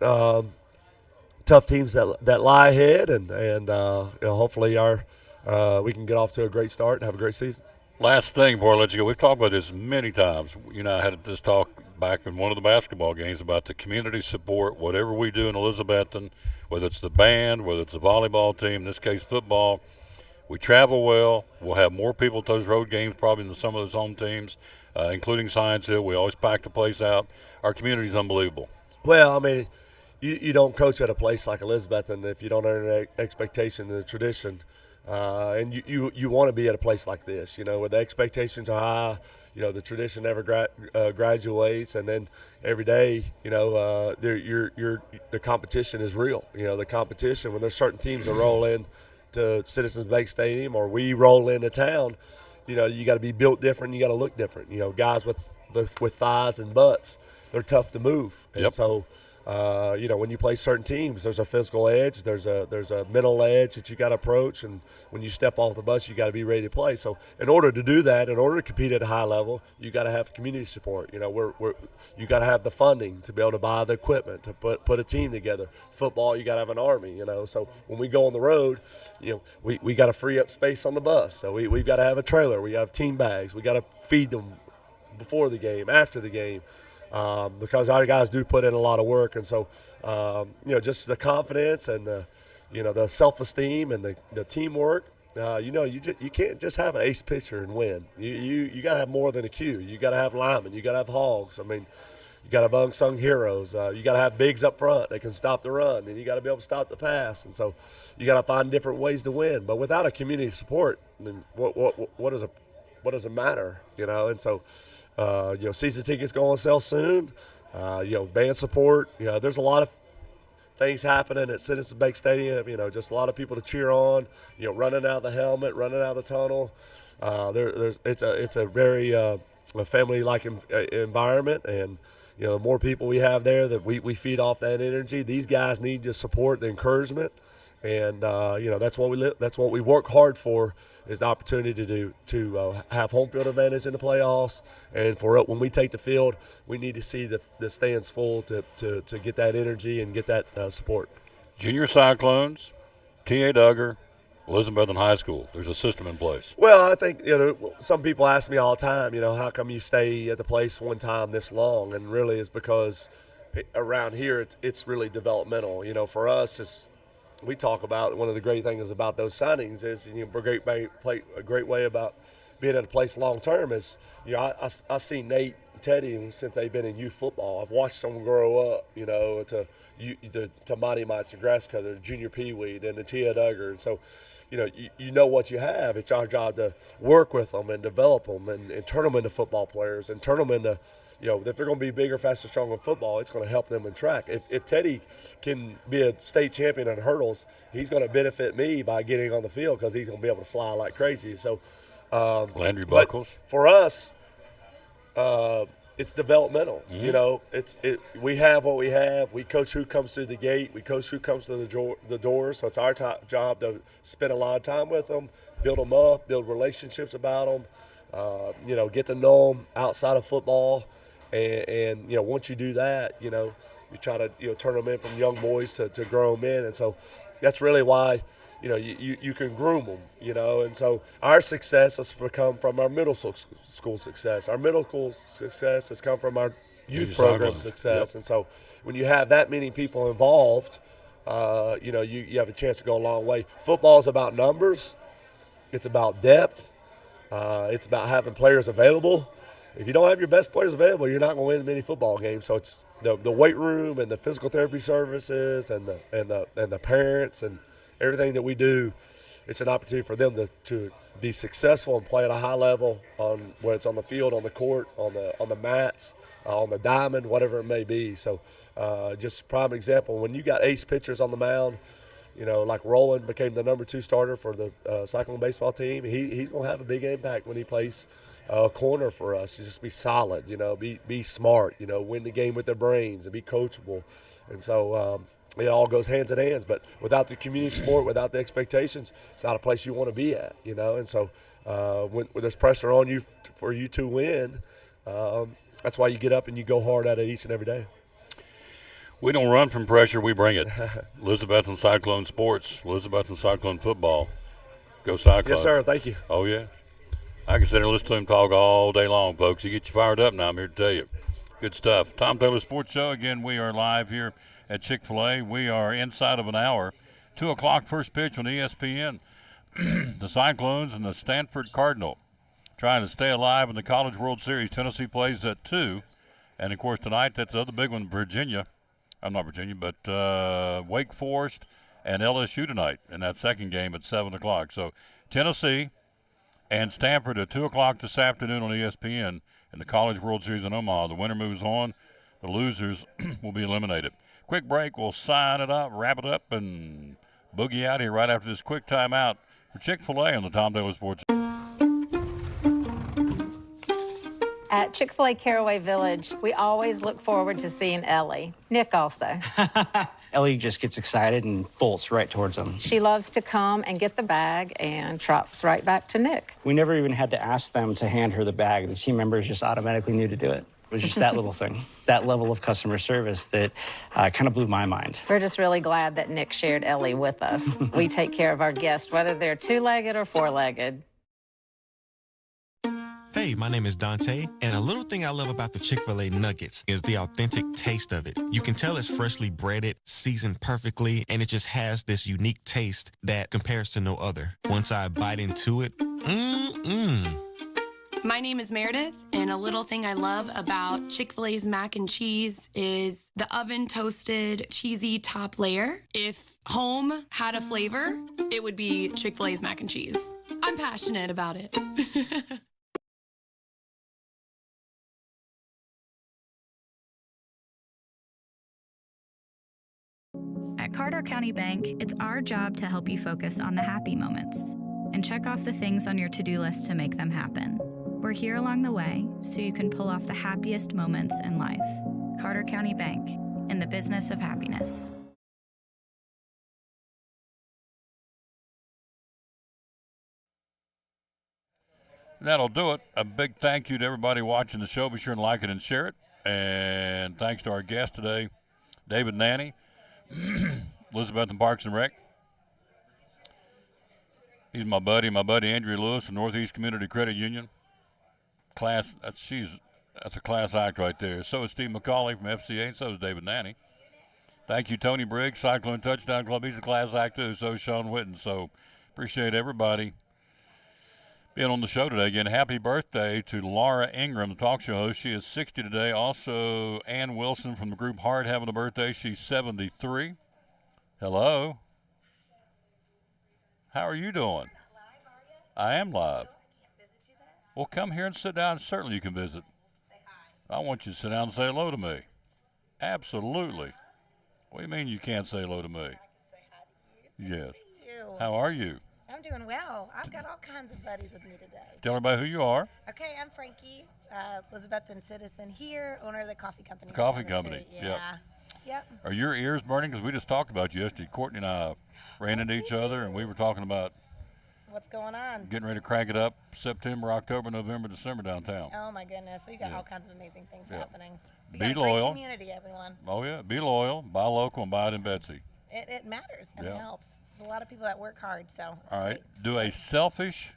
Tough teams that lie ahead, and hopefully we can get off to a great start and have a great season. Last thing before I let you go, we've talked about this many times. I had this talk back in one of the basketball games about the community support, whatever we do in Elizabethton, whether it's the band, whether it's the volleyball team, in this case football. We travel well. We'll have more people at those road games probably than some of those home teams, including Science Hill. We always pack the place out. Our community is unbelievable. Well, I mean, you don't coach at a place like Elizabethton if you don't earn an expectation and the tradition. And you want to be at a place like this, where the expectations are high, the tradition never graduates, and then every day, the competition is real. The competition, when there's certain teams that roll in to Citizens Bank Stadium or we roll into town, you got to be built different, you got to look different. Guys with thighs and butts, they're tough to move. And so When you play certain teams, there's a physical edge, there's a mental edge that you got to approach, and when you step off the bus, you got to be ready to play. So in order to do that, in order to compete at a high level, you got to have community support. You got to have the funding to be able to buy the equipment to put a team together. Football, you got to have an army. So when we go on the road, we got to free up space on the bus. So we've got to have a trailer. We have team bags. We got to feed them before the game, after the game. Because our guys do put in a lot of work, and so just the confidence and the self-esteem and the teamwork. You can't just have an ace pitcher and win. You got to have more than a Q. You got to have linemen. You got to have hogs. I mean, you got to have unsung heroes. You got to have bigs up front that can stop the run, and you got to be able to stop the pass. And so you got to find different ways to win. But without a community support, then what does it matter? And so. Season tickets go on sale soon. Band support. There's a lot of things happening at Citizens Bank Stadium. Just a lot of people to cheer on. Running out of the helmet, running out of the tunnel. It's a very family-like environment, and the more people we have there, that we feed off that energy. These guys need the support, the encouragement, and that's what we live. That's what we work hard for. Is the opportunity to have home field advantage in the playoffs, and when we take the field, we need to see the stands full to get that energy and get that support. Junior Cyclones, T.A. Duggar, Elizabethton High School. There's a system in place. Well, I think some people ask me all the time, how come you stay at the place one time this long? And really, it's because around here it's really developmental. For us, we talk about one of the great things about those signings is a great way about being at a place long term is I see Nate and Teddy since they've been in youth football. I've watched them grow up, to Mighty Mites, the grass cutter, the junior peeweed, and the Tia Duggar. And so, you know what you have. It's our job to work with them and develop them and turn them into football players and turn them into. If they're going to be bigger, faster, stronger in football, it's going to help them in track. If Teddy can be a state champion in hurdles, he's going to benefit me by getting on the field because he's going to be able to fly like crazy. So, Landry Buckles. For us, it's developmental. Mm-hmm. We have what we have. We coach who comes through the gate. We coach who comes through the door. So it's our job to spend a lot of time with them, build them up, build relationships about them. Get to know them outside of football. And once you do that, you try to turn them in from young boys to grown men, and so that's really why you can groom them, and so our success has come from our middle school success. Our middle school success has come from our youth program success, yep. And so when you have that many people involved, you have a chance to go a long way. Football is about numbers, it's about depth, it's about having players available. If you don't have your best players available, you're not going to win many football games. So it's the weight room and the physical therapy services and the parents and everything that we do. It's an opportunity for them to be successful and play at a high level whether it's on the field, on the court, on the mats, on the diamond, whatever it may be. So just a prime example, when you got ace pitchers on the mound, like Roland became the number 2 starter for the Cyclone baseball team. He's going to have a big impact when he plays corner for us. Just be solid, be smart, win the game with their brains and be coachable. And so it all goes hands in hands. But without the community support, without the expectations, it's not a place you want to be at, And so when there's pressure on you for you to win, that's why you get up and you go hard at it each and every day. We don't run from pressure, we bring it. Elizabethton Cyclone Sports, Elizabethton Cyclone Football. Go Cyclones. Yes, sir. Thank you. Oh, yeah. I can sit there and listen to him talk all day long, folks. He gets you fired up now, I'm here to tell you. Good stuff. Tom Taylor Sports Show. Again, we are live here at Chick-fil-A. We are inside of an hour. 2 o'clock first pitch on ESPN. The Cyclones and the Stanford Cardinal trying to stay alive in the College World Series. Tennessee plays at 2. And, of course, tonight, that's the other big one, Virginia. I'm not Virginia, but Wake Forest and LSU tonight in that second game at 7 o'clock. So Tennessee and Stanford at 2 o'clock this afternoon on ESPN in the College World Series in Omaha. The winner moves on. The losers will be eliminated. Quick break. We'll sign it up, wrap it up, and boogie out here right after this quick timeout for Chick-fil-A on the Tom Taylor Sports. At Chick-fil-A Caraway Village, we always look forward to seeing Ellie. Nick also. Ellie just gets excited and bolts right towards them. She loves to come and get the bag and trots right back to Nick. We never even had to ask them to hand her the bag. The team members just automatically knew to do it. It was just that little thing, that level of customer service that kind of blew my mind. We're just really glad that Nick shared Ellie with us. We take care of our guests, whether they're two-legged or four-legged. Hey, my name is Dante, and a little thing I love about the Chick-fil-A nuggets is the authentic taste of it. You can tell it's freshly breaded, seasoned perfectly, and it just has this unique taste that compares to no other. Once I bite into it, My name is Meredith, and a little thing I love about Chick-fil-A's mac and cheese is the oven-toasted, cheesy top layer. If home had a flavor, it would be Chick-fil-A's mac and cheese. I'm passionate about it. At Carter County Bank, it's our job to help you focus on the happy moments and check off the things on your to-do list to make them happen. We're here along the way so you can pull off the happiest moments in life. Carter County Bank, in the business of happiness. That'll do it. A big thank you to everybody watching the show. Be sure and like it and share it. And thanks to our guest today, David Nanny, Elizabeth and Parks and Rec. He's my buddy Andrea Lewis from Northeast Community Credit Union. That's a class act right there. So is Steve McCauley from FCA, and so is David Nanny. Thank you, Tony Briggs, Cyclone Touchdown Club. He's a class act too, so is Sean Whitten. So appreciate everybody being on the show today. Again, happy birthday to Laura Ingram, the talk show host. She is 60 today. Also, Ann Wilson from the group Heart having a birthday. She's 73. Hello. How are you doing? I am live. Well, come here and sit down. Certainly you can visit. I want you to sit down and say hello to me. Absolutely. What do you mean you can't say hello to me? Yes. How are you? I'm doing well. I've got all kinds of buddies with me today. Tell everybody who you are. Okay, I'm Frankie, Elizabethan citizen here, owner of the coffee company. Coffee company. Yeah. Yep. Are your ears burning? Because we just talked about you yesterday. Courtney and I ran into each other, and we were talking about what's going on. Getting ready to crank it up September, October, November, December downtown. Oh my goodness, we got all kinds of amazing things happening. We Be got a loyal. great community, everyone. Oh yeah, be loyal, buy local, and buy it in Betsy. It matters and it helps. There's a lot of people that work hard, so. All right, do a selfish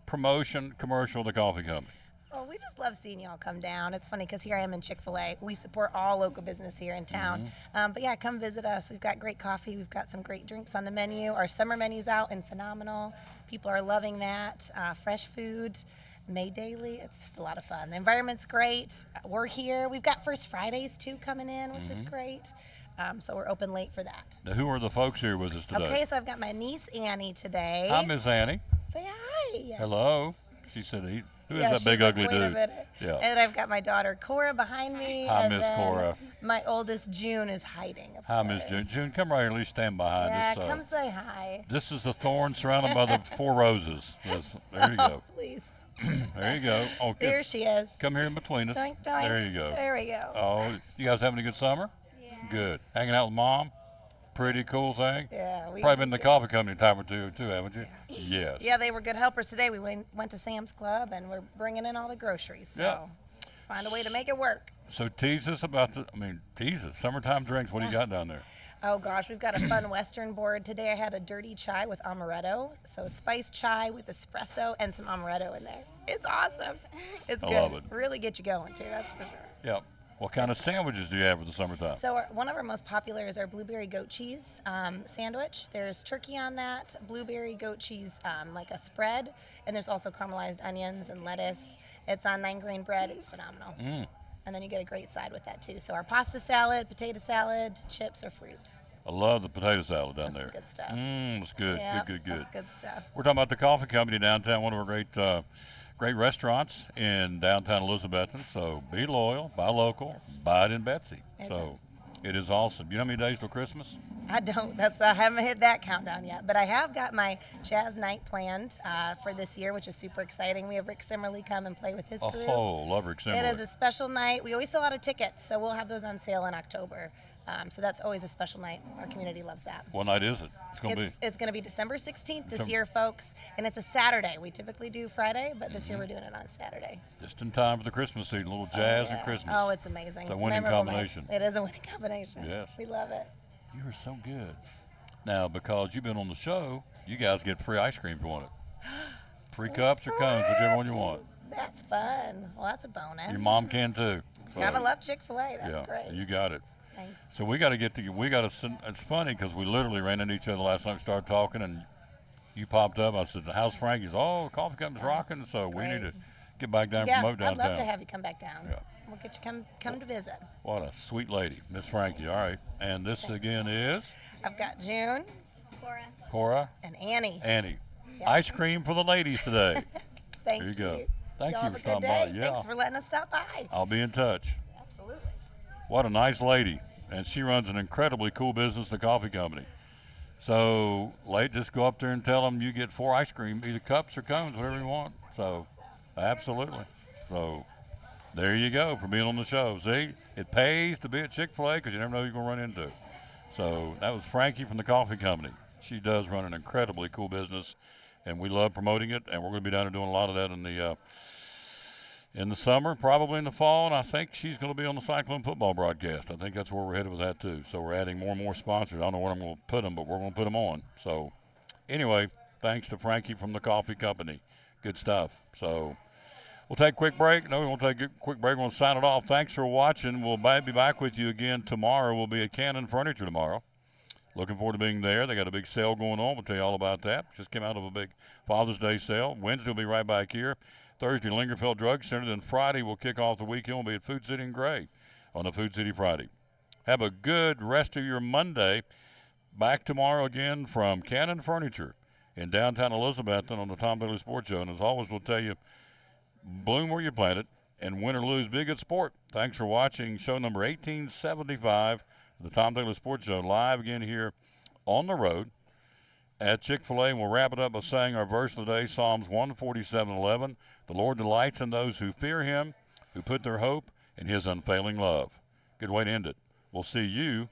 promotion commercial of the coffee company. Oh, we just love seeing y'all come down. It's funny because here I am in Chick-fil-A. We support all local business here in town. But yeah, come visit us. We've got great coffee. We've got some great drinks on the menu. Our summer menu's out and phenomenal. People are loving that. Fresh food, made daily. It's just a lot of fun. The environment's great. We're here. We've got First Fridays too coming in, which is great. So we're open late for that. Now, who are the folks here with us today? Okay, so I've got my niece Annie today. Hi, Miss Annie. Say hi. Hello. She said, who is that she's big like, ugly "Wait a dude? minute." Yeah. And I've got my daughter Cora behind me. Hi, and Miss then Cora. My oldest June is hiding. Hi, Miss June. June, come right here. At least stand behind Yeah, us. come say hi. This is the thorn surrounded by the four roses. Yes, there you go. Please. There you go. Oh, good. There she is. Come here in between us. Doink, doink. There you go. There we go. Oh, you guys having a good summer? Yeah. Good. Hanging out with Mom? Pretty cool thing? Yeah. Probably been in the coffee company a time or two, haven't you? Yes. Yeah, they were good helpers today. We went to Sam's Club and we're bringing in all the groceries. So find a way to make it work. So tease us about summertime drinks. What do you got down there? Oh gosh, we've got a fun Western board. Today I had a dirty chai with amaretto. So a spiced chai with espresso and some amaretto in there. It's awesome. It's good. I love it. Really get you going too, that's for sure. Yep. What kind of sandwiches do you have for the summertime? So one of our most popular is our blueberry goat cheese sandwich. There's turkey on that, blueberry goat cheese like a spread, and there's also caramelized onions and lettuce. It's on 9-grain bread. It's phenomenal. And then you get a great side with that too. So our pasta salad, potato salad, chips, or fruit. I love the potato salad down there. That's good stuff. That's good. Yep, Good. That's good stuff. We're talking about the coffee company downtown, one of our great restaurants in downtown Elizabethton. So be loyal, buy local, buy it in Betsy. So It is awesome. You know how many days till Christmas? I don't. I haven't hit that countdown yet, but I have got my jazz night planned for this year, which is super exciting. We have Rick Simmerly come and play with his group. Oh, love Rick Simmerly. It is a special night. We always sell out of tickets, so we'll have those on sale in October. So that's always a special night. Our community loves that. What night is it? It's going to be December 16th this year, folks, and it's a Saturday. We typically do Friday, but this year we're doing it on Saturday. Just in time for the Christmas season, a little jazz and Christmas. Oh, it's amazing. It's a winning Memorable combination. Night. It is a winning combination. Yes. We love it. You are so good. Now, because you've been on the show, you guys get free ice cream if you want it. Free cups or cones, whichever one you want. That's fun. Well, that's a bonus. Your mom can too. So, Gotta love Chick-fil-A. That's yeah, great. You got it. Thanks. So we got to get to. It's funny because we literally ran into each other last night. We started talking, and you popped up. I said, "How's Frankie's?" Oh, coffee company's rocking. So we need to get back down and promote downtown. I'd love to have you come back down. Yeah. We'll get you come to visit. What a sweet lady, Miss Frankie. All right, and this again is I've got June, Cora, and Annie. Annie. Yeah. Ice cream for the ladies today. Thank There you go. Thank Y'all you have for a good stopping day. by. Yeah. Thanks for letting us stop by. I'll be in touch. Absolutely. What a nice lady. And she runs an incredibly cool business, the coffee company. So, just go up there and tell them you get 4 ice cream, either cups or cones, whatever you want. So, absolutely. So, there you go for being on the show. See, it pays to be at Chick-fil-A because you never know who you're going to run into. So, that was Frankie from the coffee company. She does run an incredibly cool business, and we love promoting it, and we're going to be down there doing a lot of that in the summer, probably in the fall, and I think she's going to be on the Cyclone football broadcast. I think that's where we're headed with that, too. So we're adding more and more sponsors. I don't know where I'm going to put them, but we're going to put them on. So anyway, thanks to Frankie from the coffee company. Good stuff. So we'll take a quick break. No, we won't take a quick break. We're going to sign it off. Thanks for watching. We'll be back with you again tomorrow. We'll be at Cannon Furniture tomorrow. Looking forward to being there. They got a big sale going on. We'll tell you all about that. Just came out of a big Father's Day sale. Wednesday we'll be right back here. Thursday, Lingerfeld Drug Center. Then Friday, we'll kick off the weekend. We'll be at Food City and Gray on the Food City Friday. Have a good rest of your Monday. Back tomorrow again from Cannon Furniture in downtown Elizabethton on the Tom Daly Sports Show. And as always, we'll tell you, bloom where you plant it, and win or lose, be a good sport. Thanks for watching show number 1875 of the Tom Daly Sports Show, live again here on the road at Chick-fil-A. And we'll wrap it up by saying our verse of the day, Psalms 147:11. The Lord delights in those who fear him, who put their hope in his unfailing love. Good way to end it. We'll see you